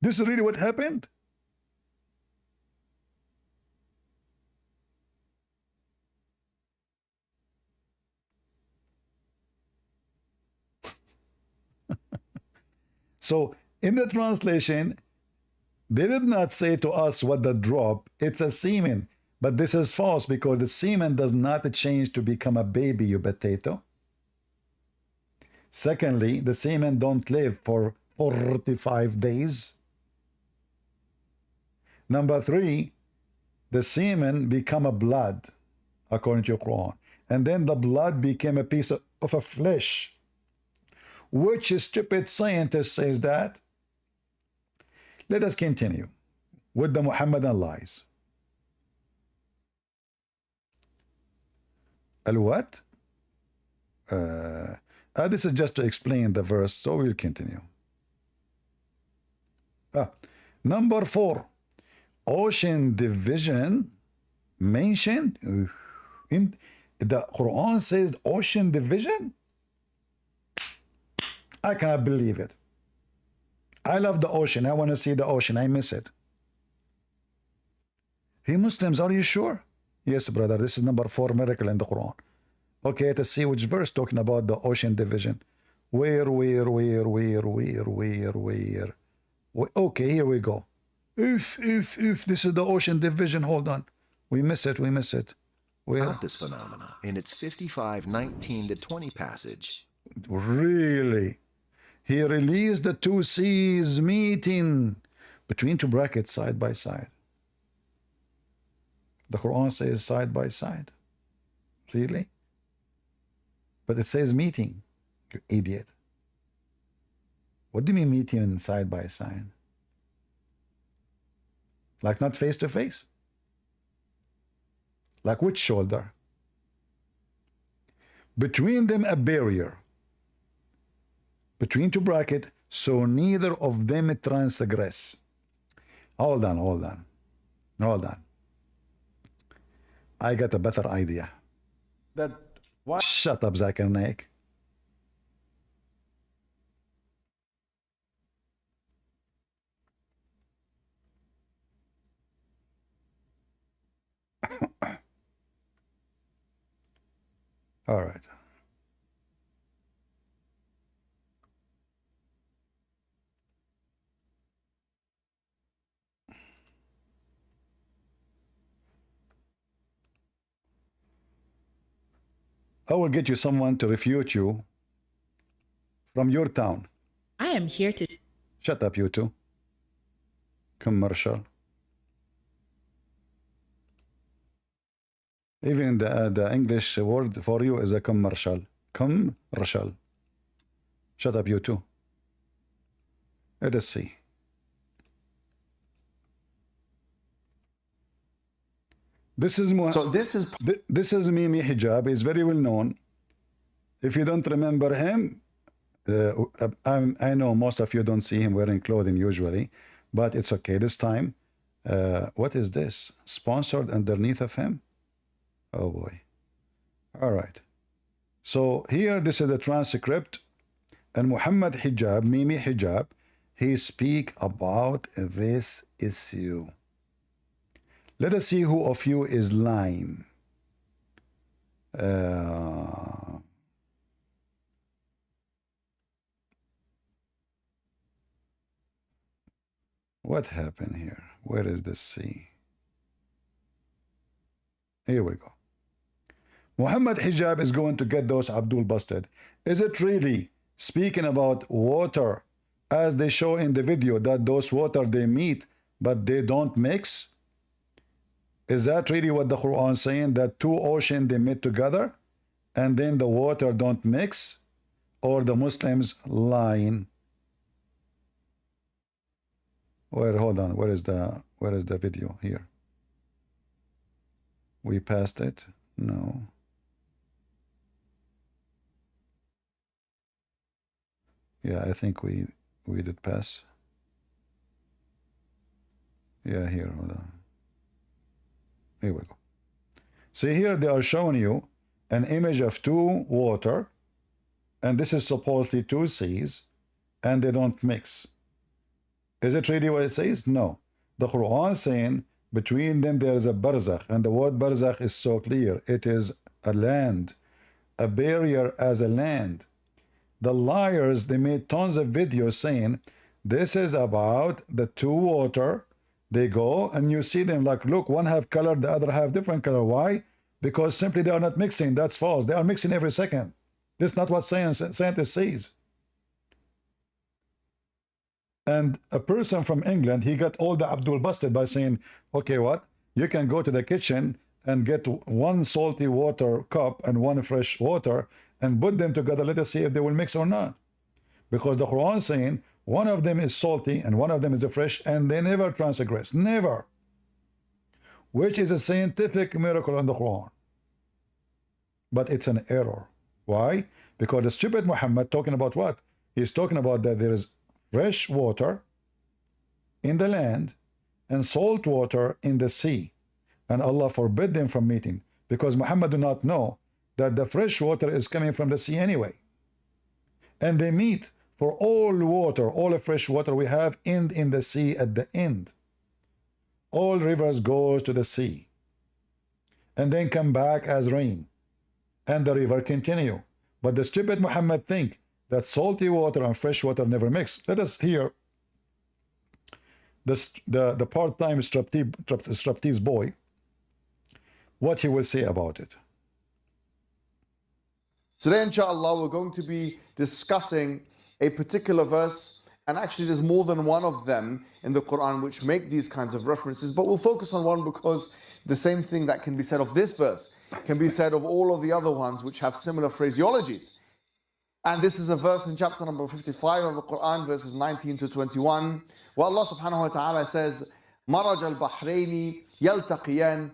This is really what happened? So in the translation, they did not say to us what the drop, it's a semen. But this is false because the semen does not change to become a baby, you potato. Secondly, the semen don't live for 45 days. Number 3, the semen become a blood, according to your Quran. And then the blood became a piece of a flesh. Which stupid scientist says that? Let us continue with the Muhammadan lies. Al-what? This is just to explain the verse, so we'll continue. Number 4, ocean division mentioned in the Quran says ocean division? I cannot believe it. I love the ocean. I want to see the ocean. I miss it. Hey Muslims, are you sure? Yes, brother. This is number 4 miracle in the Quran. Okay, let's see which verse talking about the ocean division. Where? Okay, here we go. If this is the ocean division, hold on. We miss it. Where? About this phenomena in its 55:19-20 passage. Really? He released the 2 seas meeting between 2 brackets side by side. The Quran says side by side. Really? But it says meeting. You idiot. What do you mean meeting side by side? Like not face to face? Like which shoulder? Between them a barrier. Between 2 brackets, so neither of them transgress. Hold on. I got a better idea. That Why? Shut up, Zakir Naik. All right. I will get you someone to refute you from your town. I am here to. Shut up, you two. Commercial. Even the English word for you is a commercial. Commercial. Shut up, you two. Let us see. This is this is Mimi Hijab. He's very well known. If you don't remember him, I know most of you don't see him wearing clothing usually, but it's okay this time. What is this? Sponsored underneath of him? Oh boy. All right. So here, this is the transcript, and Muhammad Hijab, Mimi Hijab, he speak about this issue. Let us see who of you is lying. What happened here? Where is the C? Here we go. Muhammad Hijab is going to get those Abdul busted. Is it really speaking about water as they show in the video, that those water they meet but they don't mix? Is that really what the Quran is saying, that two oceans they meet together and then the water don't mix? Or the Muslims lying? Where, hold on, where is the video here? We passed it? No. Yeah, I think we did pass. Yeah, here, hold on. Here we go. See, here they are showing you an image of two water, and this is supposedly two seas, and they don't mix. Is it really what it says? No. The Quran is saying between them there is a barzakh, and the word barzakh is so clear. It is a land, a barrier as a land. The liars, they made tons of videos saying this is about the two water. They go and you see them like, look, one have color, the other have different color. Why? Because simply they are not mixing. That's false. They are mixing every second. This is not what scientist says. And a person from England, he got all the Abdul busted by saying, okay, what? You can go to the kitchen and get one salty water cup and one fresh water and put them together. Let us see if they will mix or not. Because the Quran is saying one of them is salty and one of them is a fresh, and they never transgress. Never. Which is a scientific miracle in the Quran. But it's an error. Why? Because the stupid Muhammad talking about what? He's talking about that there is fresh water in the land and salt water in the sea, and Allah forbid them from meeting, because Muhammad do not know that the fresh water is coming from the sea anyway, and they meet for all water, all the fresh water we have in the sea at the end. All rivers goes to the sea and then come back as rain, and the river continue. But the stupid Muhammad think that salty water and fresh water never mix. Let us hear the part-time striptease boy, what he will say about it. Today, inshallah, we're going to be discussing a particular verse, and actually there's more than one of them in the Quran which make these kinds of references, but we'll focus on one because the same thing that can be said of this verse can be said of all of the other ones which have similar phraseologies. And this is a verse in chapter number 55 of the Quran, verses 19 to 21, where Allah subhanahu wa ta'ala says, مَرَجَ الْبَحْرَيْنِ يَلْتَقِيَانِ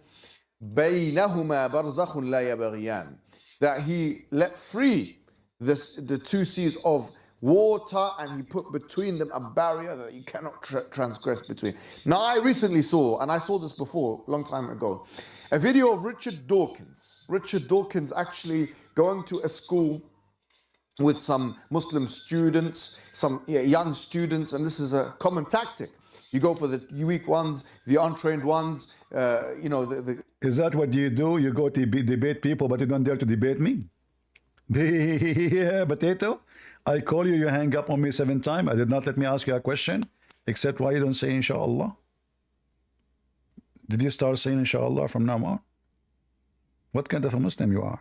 بَيْنَهُمَا بَرْزَخٌ لَا يَبْغِيَانِ, that He let free the two seas of water, and He put between them a barrier that you cannot transgress between. Now, I recently saw, and I saw this before, a long time ago, a video of Richard Dawkins. Richard Dawkins actually going to a school with some Muslim students, some young students, and this is a common tactic. You go for the weak ones, the untrained ones, Is that what you do? You go to debate people, but you don't dare to debate me? Yeah, potato. I call you, you hang up on me 7 times. I did not let me ask you a question, except why you don't say inshallah. Did you start saying inshallah from now on? What kind of a Muslim you are?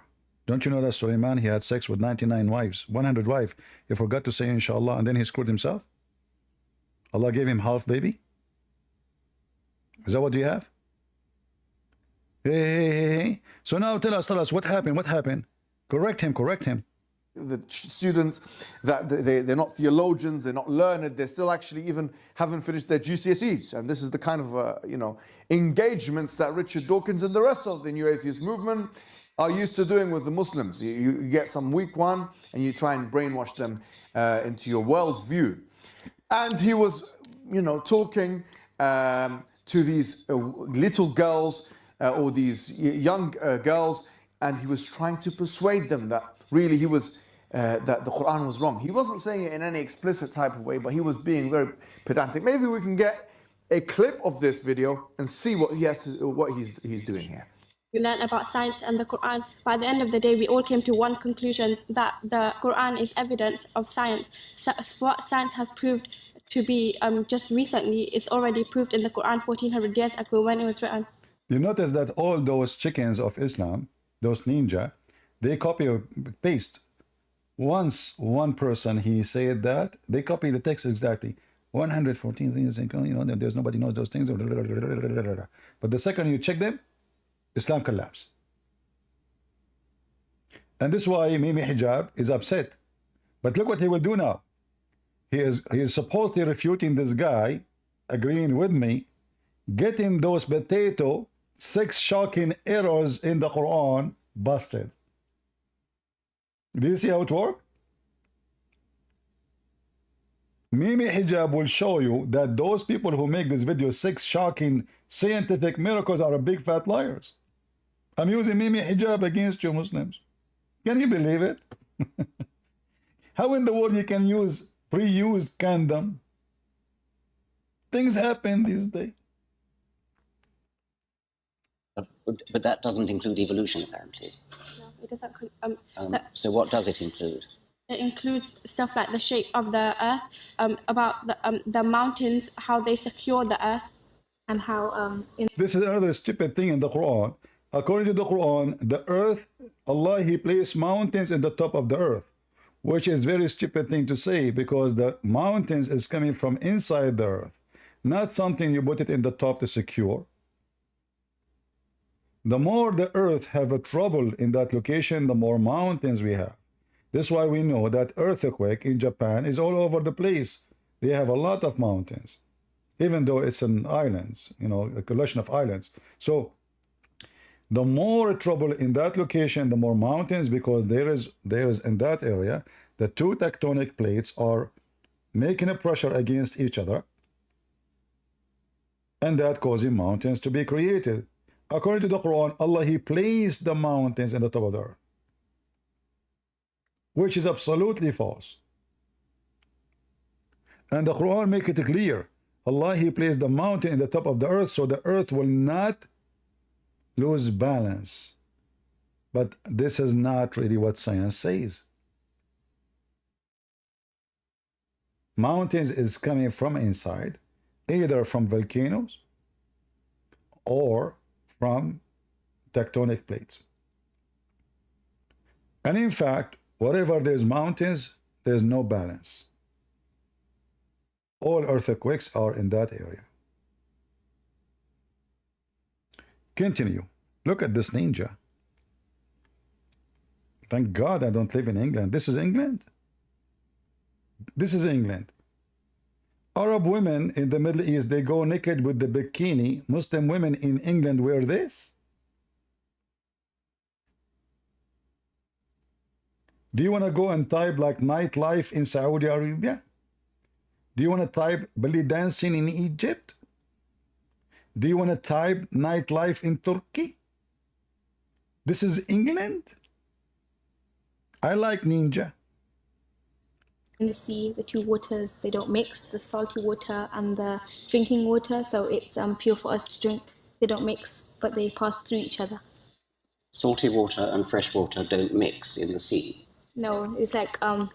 Don't you know that Sulaiman, he had sex with 99 wives, 100 wives. He forgot to say inshallah and then he screwed himself? Allah gave him half baby? Is that what you have? Hey. So now tell us, what happened? What happened? Correct him. the students that they're not theologians, they're not learned, they're still actually even haven't finished their GCSEs. And this is the kind of engagements that Richard Dawkins and the rest of the New Atheist movement are used to doing with the Muslims. You get some weak one and you try and brainwash them into your worldview. And he was, talking to these little girls or these young girls, and he was trying to persuade them that really he was that the Quran was wrong. He wasn't saying it in any explicit type of way, but he was being very pedantic. Maybe we can get a clip of this video and see what he's doing here. We learned about science and the Quran. By the end of the day, we all came to one conclusion, that the Quran is evidence of science. So what science has proved to be just recently is already proved in the Quran 1400 years ago when it was written. You notice that all those chickens of Islam, those ninja, they copy or paste. Once one person, he said that, they copy the text exactly. 114 things, there's nobody knows those things. But the second you check them, Islam collapse. And this is why Mimi Hijab is upset. But look what he will do now. He is supposedly refuting this guy, agreeing with me, getting those potato 6 shocking errors in the Quran busted. Do you see how it works? Mimi Hijab will show you that those people who make this video 6 shocking scientific miracles are a big fat liars. I'm using Mimi Hijab against you Muslims. Can you believe it? How in the world you can use pre-used condom? Things happen these days. But that doesn't include evolution, apparently. No, it doesn't. So what does it include? It includes stuff like the shape of the earth, about the mountains, how they secure the earth, and how... This is another stupid thing in the Quran. According to the Quran, the earth, Allah, He placed mountains in the top of the earth, which is very stupid thing to say, because the mountains is coming from inside the earth, not something you put it in the top to secure. The more the earth have a trouble in that location, the more mountains we have. This is why we know that earthquake in Japan is all over the place. They have a lot of mountains, even though it's an islands, a collection of islands. So the more trouble in that location, the more mountains, because there is in that area, the 2 tectonic plates are making a pressure against each other, and that causing mountains to be created. According to the Quran, Allah, He placed the mountains in the top of the earth, which is absolutely false. And the Quran make it clear. Allah, He placed the mountain in the top of the earth so the earth will not lose balance. But this is not really what science says. Mountains is coming from inside, either from volcanoes or from tectonic plates. And in fact, wherever there's mountains, there's no balance. All earthquakes are in that area. Continue. Look at this ninja. Thank God I don't live in England. This is England. This is England. Arab women in the Middle East, they go naked with the bikini. Muslim women in England wear this. Do you want to go and type like nightlife in Saudi Arabia? Do you want to type belly dancing in Egypt? Do you want to type nightlife in Turkey? This is England. I like ninja. In the sea, the two waters, they don't mix, the salty water and the drinking water, so it's pure for us to drink. They don't mix, but they pass through each other. Salty water and fresh water don't mix in the sea. No, it's like It's a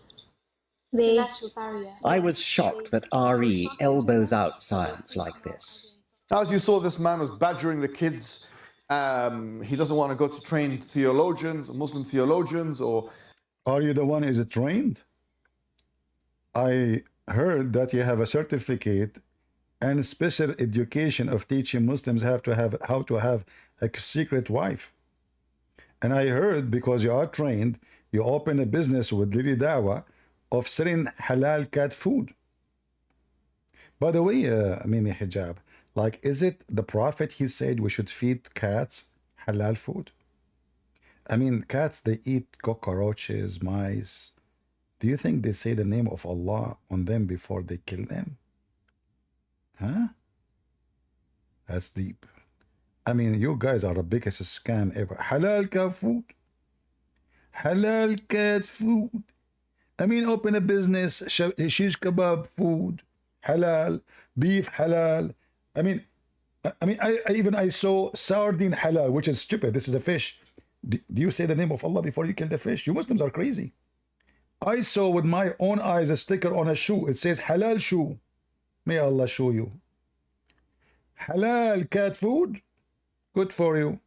they. natural barrier. I was shocked that RE elbows out science like this. As you saw, this man was badgering the kids. He doesn't want to go to trained theologians, Muslim theologians, or... Are you the one who is trained? I heard that you have a certificate and special education of teaching Muslims how to have a secret wife. And I heard, because you are trained, you open a business with Lily Dawa of selling halal cat food. By the way, Mimi Hijab, like, is it the Prophet, he said we should feed cats halal food? I mean, cats, they eat cockroaches, mice. Do you think they say the name of Allah on them before they kill them? Huh? That's deep. I mean, you guys are the biggest scam ever. Halal cat food. Halal cat food. I mean, open a business, shish kebab food, halal, beef halal. I mean, I saw sardine halal, which is stupid. This is a fish. Do you say the name of Allah before you kill the fish? You Muslims are crazy. I saw with my own eyes a sticker on a shoe. It says halal shoe. May Allah show you. Halal cat food. Good for you.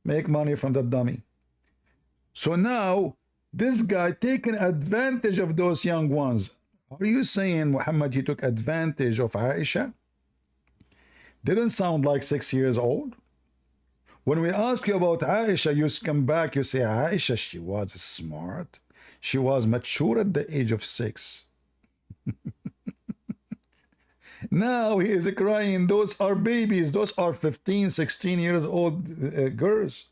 Make money from that dummy. So now, this guy taking advantage of those young ones. Are you saying, Muhammad, he took advantage of Aisha? Didn't sound like 6 years old. When we ask you about Aisha, you come back, you say, Aisha, she was smart. She was mature at the age of 6. Now he is crying, those are babies. Those are 15, 16 years old girls.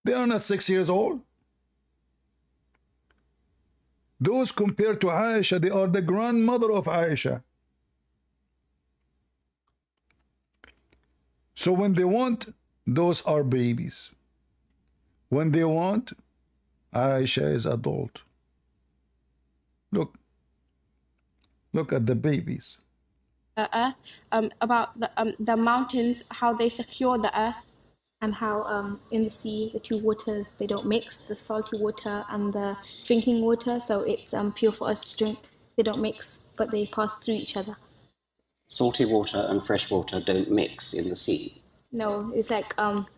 They are not 6 years old. Those compared to Aisha, they are the grandmother of Aisha. So when they want, those are babies. When they want, Aisha is adult. Look at the babies. The earth, about the mountains, how they secure the earth. And how in the sea, the two waters, they don't mix, the salty water and the drinking water, so it's pure for us to drink. They don't mix, but they pass through each other. Salty water and fresh water don't mix in the sea. No, it's like It's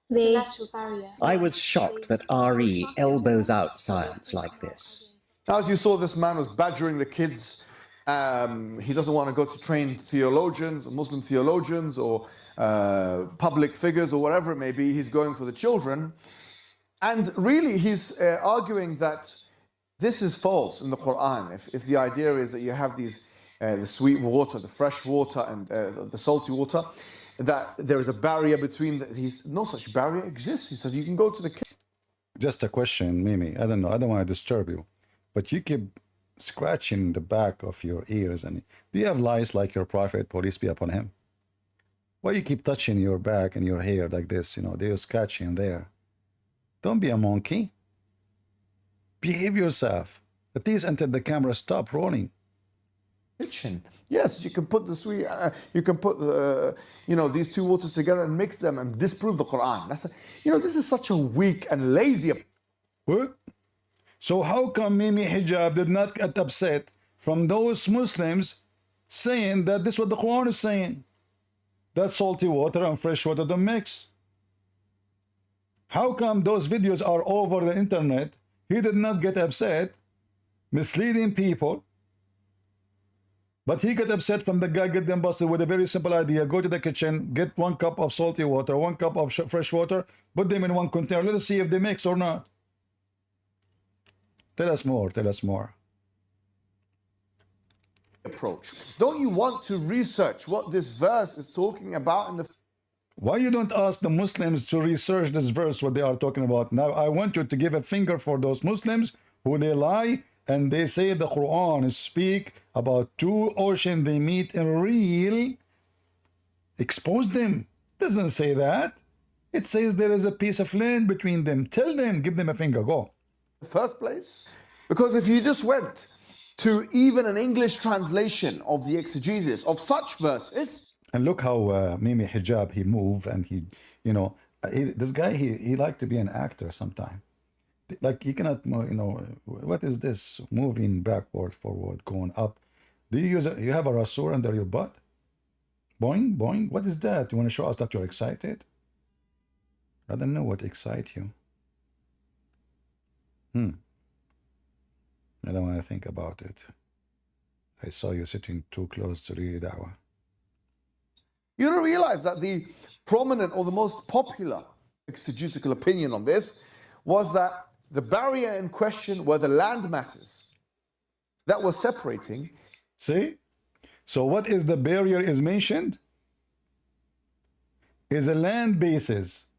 they. a natural barrier. I was shocked that RE elbows out science like this. As you saw, this man was badgering the kids. He doesn't want to go to trained theologians, Muslim theologians, or public figures, or whatever it may be. He's going for the children. And really, he's arguing that this is false in the Quran. If the idea is that you have these, the sweet water, the fresh water, and the salty water, that there is a barrier between no such barrier exists. He says you can go to the... Just a question, Mimi. I don't know. I don't want to disturb you. But you keep scratching the back of your ears. And do you have lice like your prophet? Police be upon him. Why you keep touching your back and your hair like this? You know, they're scratching there. Don't be a monkey. Behave yourself. At least until the camera stop rolling. kitchen. Yes, you can put the sweet, you can put these two waters together and mix them and disprove the Quran. This is such a weak and lazy. What? So how come Mimi Hijab did not get upset from those Muslims saying that this is what the Quran is saying? That salty water and fresh water don't mix. How come those videos are over the internet? He did not get upset, misleading people. But he got upset from the guy get them busted with a very simple idea. Go to the kitchen, get 1 cup of salty water, 1 cup of fresh water, put them in one container. Let us see if they mix or not. Tell us more, tell us more. Approach. Don't you want to research what this verse is talking about in the... Why you don't ask the Muslims to research this verse, what they are talking about? Now, I want you to give a finger for those Muslims who they lie and they say the Quran speak about 2 oceans they meet in real. Expose them. Doesn't say that. It says there is a piece of land between them. Tell them, give them a finger, go. the first place? Because if you just went to even an English translation of the exegesis of such verses, And look how Mimi Hijab, he moved and he, you know, this guy, he liked to be an actor sometime. Like you cannot, you know, what is this? Moving backward, forward, going up. Do you use you have a rasur under your butt? Boing, boing. What is that? You want to show us that you're excited? I don't know what excites you. I don't want to think about it. I saw you sitting too close to the dawah. you don't realize that the prominent or the most popular exegetical opinion on this was that the barrier in question were the land masses that were separating. See? So what is the barrier is mentioned? Is a land basis.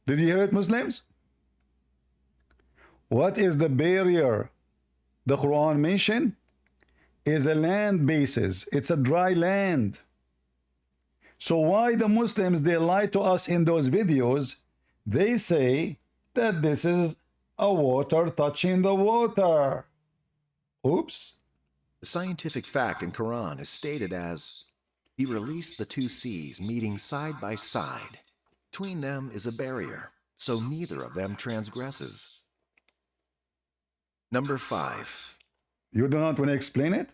Did you hear it, Muslims? What is the barrier the Quran mentioned? Is a land basis. It's a dry land. So why the Muslims, they lie to us in those videos? They say that this is a water touching the water. Oops. The scientific fact in Quran is stated as, He released the two seas meeting side by side. Between them is a barrier, so neither of them transgresses. Number 5. You do not want to explain it?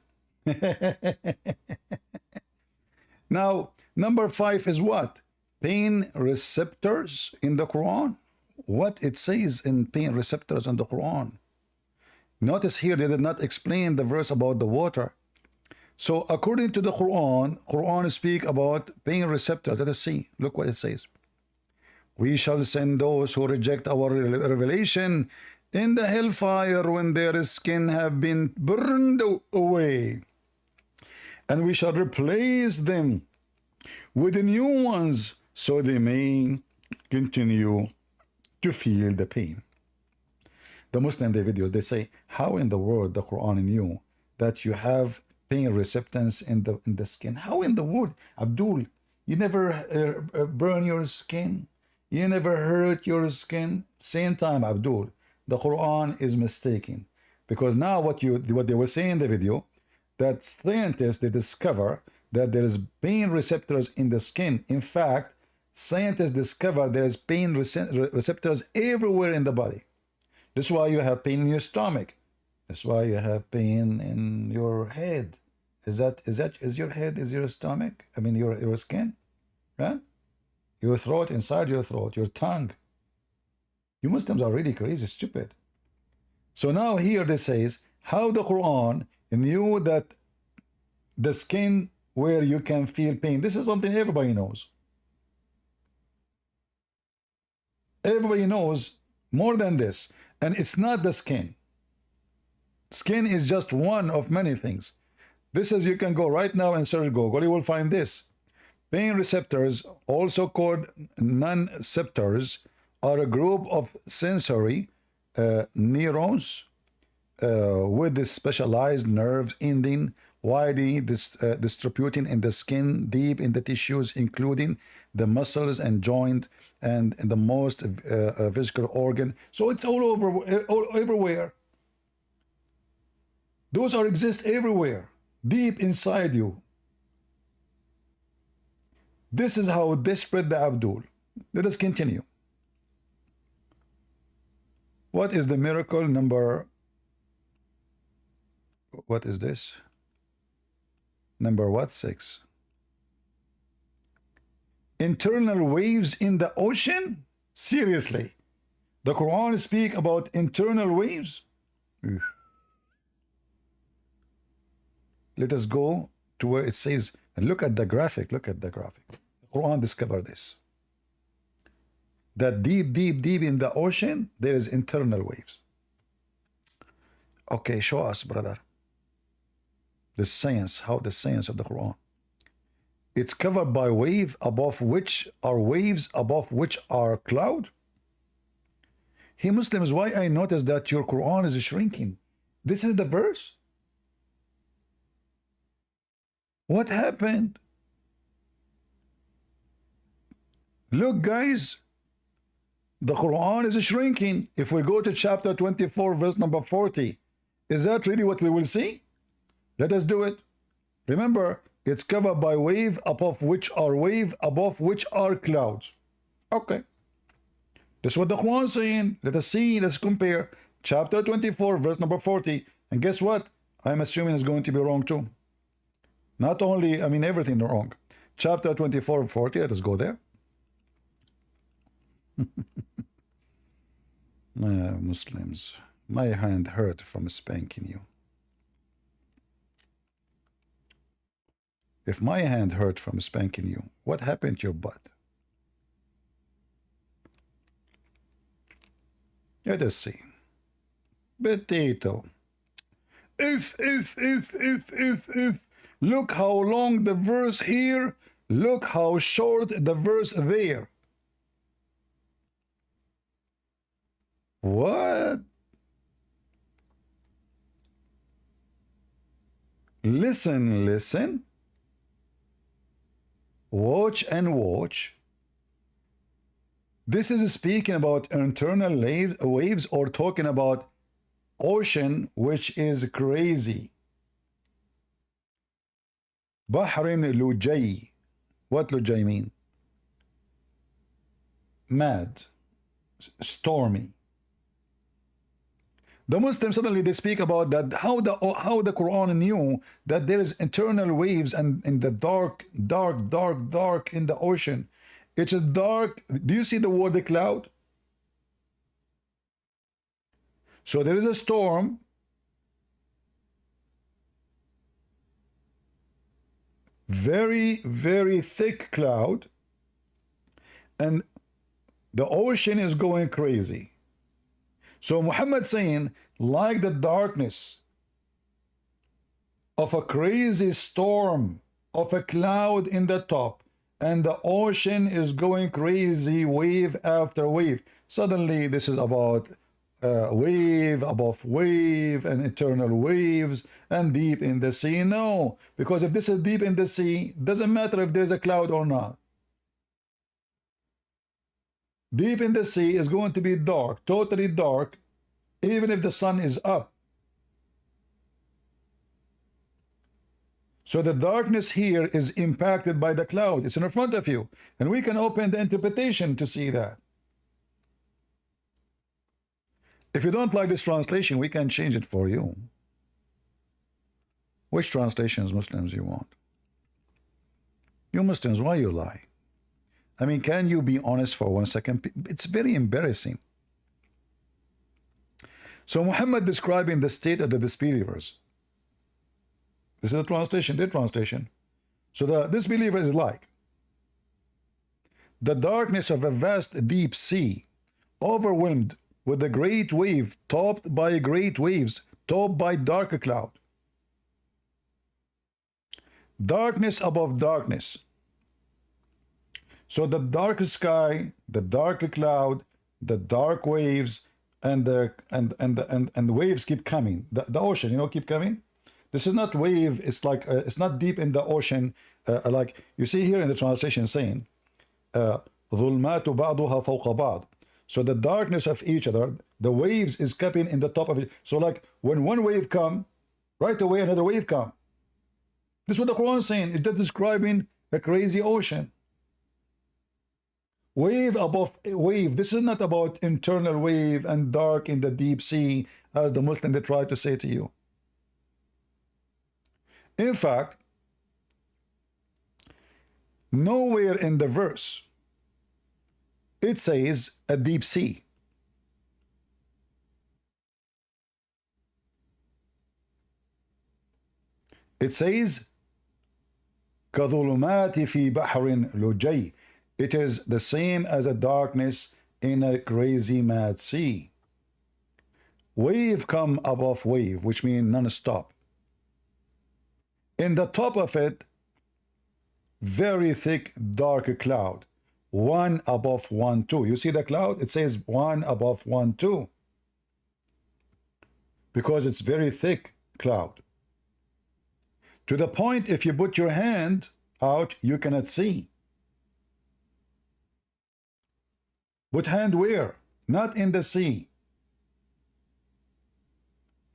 Now, number 5 is what? Pain receptors in the Quran. What it says in pain receptors in the Quran. Notice here they did not explain the verse about the water. So according to the Quran speak about pain receptors. Let us see. Look what it says. We shall send those who reject our revelation in the hellfire when their skin have been burned away. And we shall replace them with the new ones so they may continue to feel the pain. The Muslim day videos, they say, how in the world the Quran knew that you have pain receptance in the skin? How in the world? Abdul, you never burn your skin. You never hurt your skin. Same time, Abdul, the Quran is mistaken. Because now what they were saying in the video, that scientists, they discover that there is pain receptors in the skin. In fact, scientists discover there is pain receptors everywhere in the body. That's why you have pain in your stomach. That's why you have pain in your head. Is your head is your stomach? I mean your skin, right? Your throat, inside your throat, your tongue. You Muslims are really crazy, stupid. So now here this says how the Quran knew that the skin where you can feel pain. This is something everybody knows. Everybody knows more than this. And it's not the skin. Skin is just one of many things. This is, you can go right now and search Google, you will find this. Pain receptors, also called nonceptors, are a group of sensory neurons with the specialized nerves ending widely distributing in the skin, deep in the tissues, including the muscles and joint and the most physical organ. So it's all over, everywhere. Those exist everywhere, deep inside you. This is how they spread the Abdul. Let us continue. What is the miracle number? What is this? Number what? 6. Internal waves in the ocean? Seriously? The Quran speak about internal waves? Let us go to where it says, and look at the graphic, look at the graphic. The Quran discovered this. That deep, deep, deep in the ocean, there is internal waves. Okay, show us, brother. The science, how the science of the Quran. It's covered by wave above which are waves above which are cloud. Hey Muslims, why I notice that your Quran is shrinking? This is the verse. What happened? Look, guys, the Quran is shrinking. If we go to chapter 24, verse number 40, is that really what we will see? Let us do it. Remember, it's covered by wave, above which are clouds. Okay. That's what the Quran is saying. Let us see, let's compare. Chapter 24, verse number 40. And guess what? I'm assuming it's going to be wrong too. Not only, I mean, everything wrong. Chapter 24, 40. Let us go there. Muslims, my hand hurt from spanking you. If my hand hurt from spanking you, what happened to your butt? Let us see. Potato. If. Look how long the verse here. Look how short the verse there. What? Listen, listen. Watch and watch. This is speaking about internal waves or talking about ocean, which is crazy. Bahrin Lujay. What Lujay mean? Mad. Stormy. The Muslims suddenly they speak about that how the Quran knew that there is internal waves and in the dark in the ocean. It's a dark. Do you see the word cloud? So there is a storm. Very, very thick cloud. And the ocean is going crazy. So Muhammad saying, like the darkness of a crazy storm of a cloud in the top, and the ocean is going crazy, wave after wave. Suddenly this is about wave above wave and eternal waves and deep in the sea. No, because if this is deep in the sea, doesn't matter if there's a cloud or not. Deep in the sea is going to be dark, totally dark, even if the sun is up. So the darkness here is impacted by the cloud. It's in front of you. And we can open the interpretation to see that. If you don't like this translation, we can change it for you. Which translations, Muslims, you want? You Muslims, why you lie? I mean, can you be honest for 1 second? It's very embarrassing. So Muhammad describing the state of the disbelievers. This is a translation, their translation. So the disbeliever is like the darkness of a vast deep sea, overwhelmed with a great wave, topped by great waves, topped by dark cloud. Darkness above darkness. So the dark sky, the dark cloud, the dark waves, and the waves keep coming. The ocean, you know, keep coming. This is not wave. It's like it's not deep in the ocean. Like you see here in the translation saying, ظُلْمَاتُ بَعْضُهَا فَوْقَ بَعْض. So the darkness of each other, the waves is coming in the top of it. So like when one wave come, right away another wave come. This is what the Quran is saying. It's just describing a crazy ocean. Wave above wave. This is not about internal wave and dark in the deep sea, as the Muslim they try to say to you. In fact, nowhere in the verse it says a deep sea. It says كَظُلُمَاتِ فِي بَحْرٍ لُجَيٍّ. It is the same as a darkness in a crazy mad sea. Wave come above wave, which means non-stop. In the top of it, very thick dark cloud, one above one two. You see the cloud? It says one above one two, because it's very thick cloud. To the point, if you put your hand out, you cannot see. Put hand where? Not in the sea.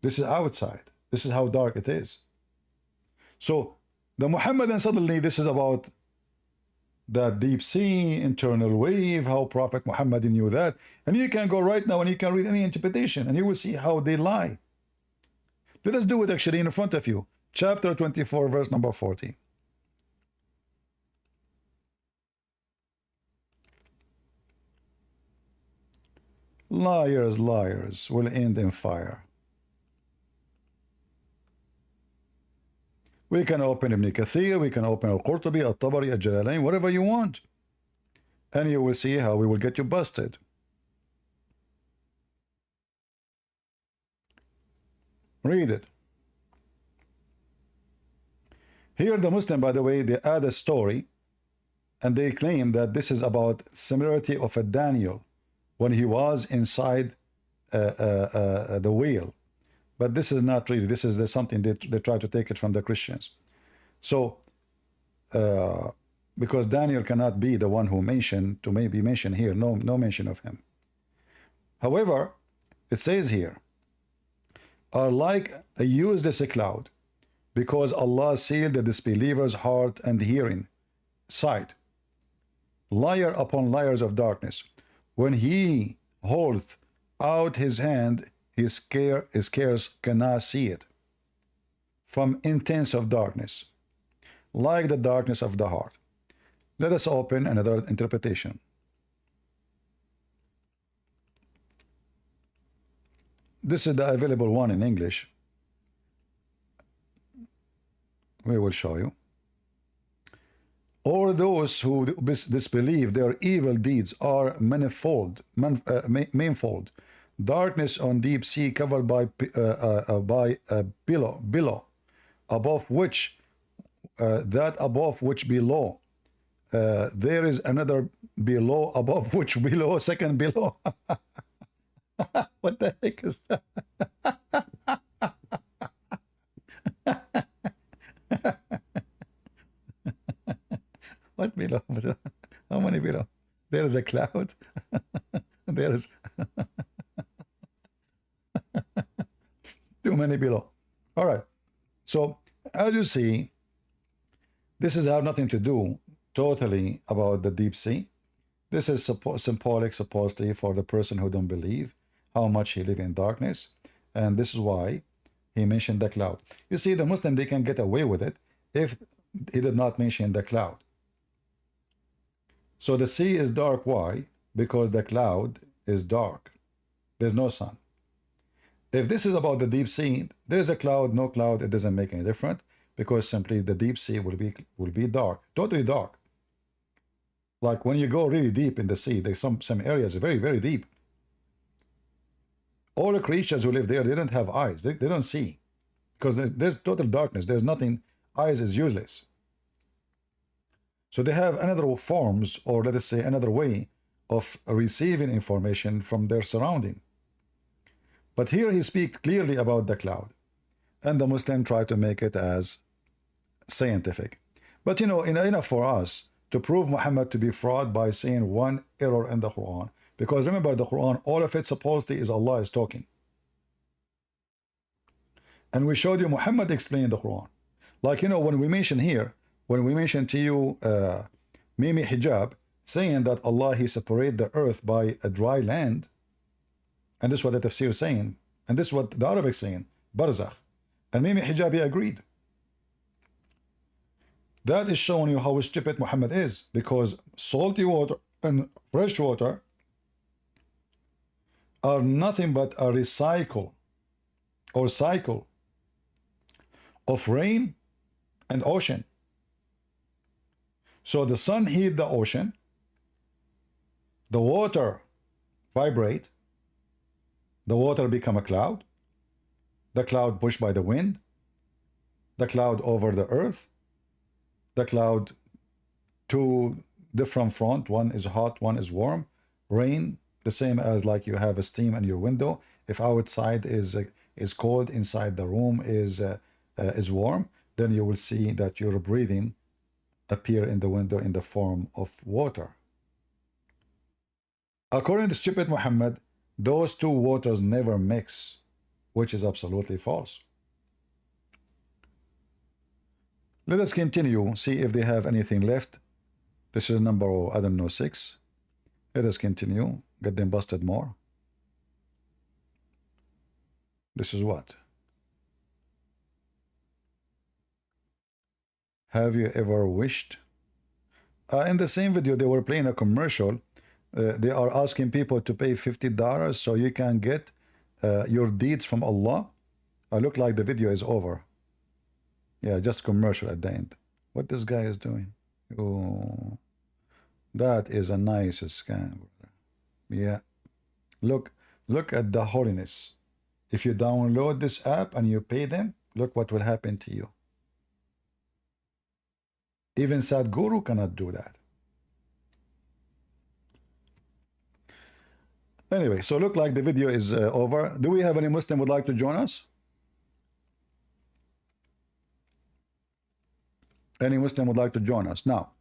This is outside. This is how dark it is. So the Muhammadan, suddenly this is about the deep sea, internal wave, how Prophet Muhammad knew that. And you can go right now and you can read any interpretation and you will see how they lie. Let us do it actually in front of you. Chapter 24, verse number 40. Liars, liars will end in fire. We can open Ibn Kathir, we can open Al-Qurtubi, Al-Tabari, Al-Jalalain, whatever you want. And you will see how we will get you busted. Read it. Here the Muslim, by the way, they add a story and they claim that this is about similarity of a Daniel when he was inside the whale. But this is not really, this is something they try to take it from the Christians. So, because Daniel cannot be the one who mentioned, to maybe mention here, no mention of him. However, it says here, are like a useless cloud, because Allah sealed the disbeliever's heart and hearing, sight, liar upon layers of darkness. When he holdeth out his hand, his cares cannot see it. From intense of darkness, like the darkness of the heart. Let us open another interpretation. This is the available one in English. We will show you. Or those who disbelieve, their evil deeds are manifold, darkness on deep sea covered by a billow, above which below there is another below, above which below, second below. What the heck is that? What below? How many below? There is a cloud. There is too many below. All right. So as you see, this is have nothing to do totally about the deep sea. This is symbolic, supposedly, for the person who don't believe how much he live in darkness. And this is why he mentioned the cloud. You see, the Muslim, they can get away with it if he did not mention the cloud. So the sea is dark. Why? Because the cloud is dark. There's no sun. If this is about the deep sea, there's a cloud, no cloud, it doesn't make any difference, because simply the deep sea will be dark, totally dark. Like when you go really deep in the sea, there's some areas very, very deep. All the creatures who live there, they don't have eyes. They don't see, because there's total darkness. There's nothing. Eyes is useless. So they have another forms, or let us say another way of receiving information from their surrounding. But here he speaks clearly about the cloud, and the Muslim try to make it as scientific. But you know, enough for us to prove Muhammad to be fraud by saying one error in the Quran. Because remember, the Quran, all of it supposedly is Allah is talking. And we showed you Muhammad explained the Quran. Like, you know, when we mention here, when we mention to you Mimi Hijab, saying that Allah, he separate the earth by a dry land, and this is what the tafsir is saying, and this is what the Arabic is saying, Barzakh. And Mimi Hijab, he agreed. That is showing you how stupid Muhammad is, because salty water and fresh water are nothing but a recycle or cycle of rain and ocean. So the sun heat the ocean, the water vibrate, the water become a cloud, the cloud pushed by the wind, the cloud over the earth, the cloud two different front, one is hot, one is warm, rain, the same as like you have a steam in your window. If outside is cold, inside the room is warm, then you will see that your breathing appear in the window in the form of water. According to stupid Muhammad, those two waters never mix, which is absolutely false. Let us continue, see if they have anything left. This is number, I don't know, 6. Let us continue, get them busted more. This is what? Have you ever wished? In the same video, they were playing a commercial. They are asking people to pay $50 so you can get your deeds from Allah. I look like the video is over. Yeah, just commercial at the end. What this guy is doing? Oh, that is a nice scam. Yeah, look at the holiness. If you download this app and you pay them, look what will happen to you. Even Sadhguru cannot do that. Anyway, so look like the video is over. Do we have any Muslim would like to join us? Any Muslim would like to join us now?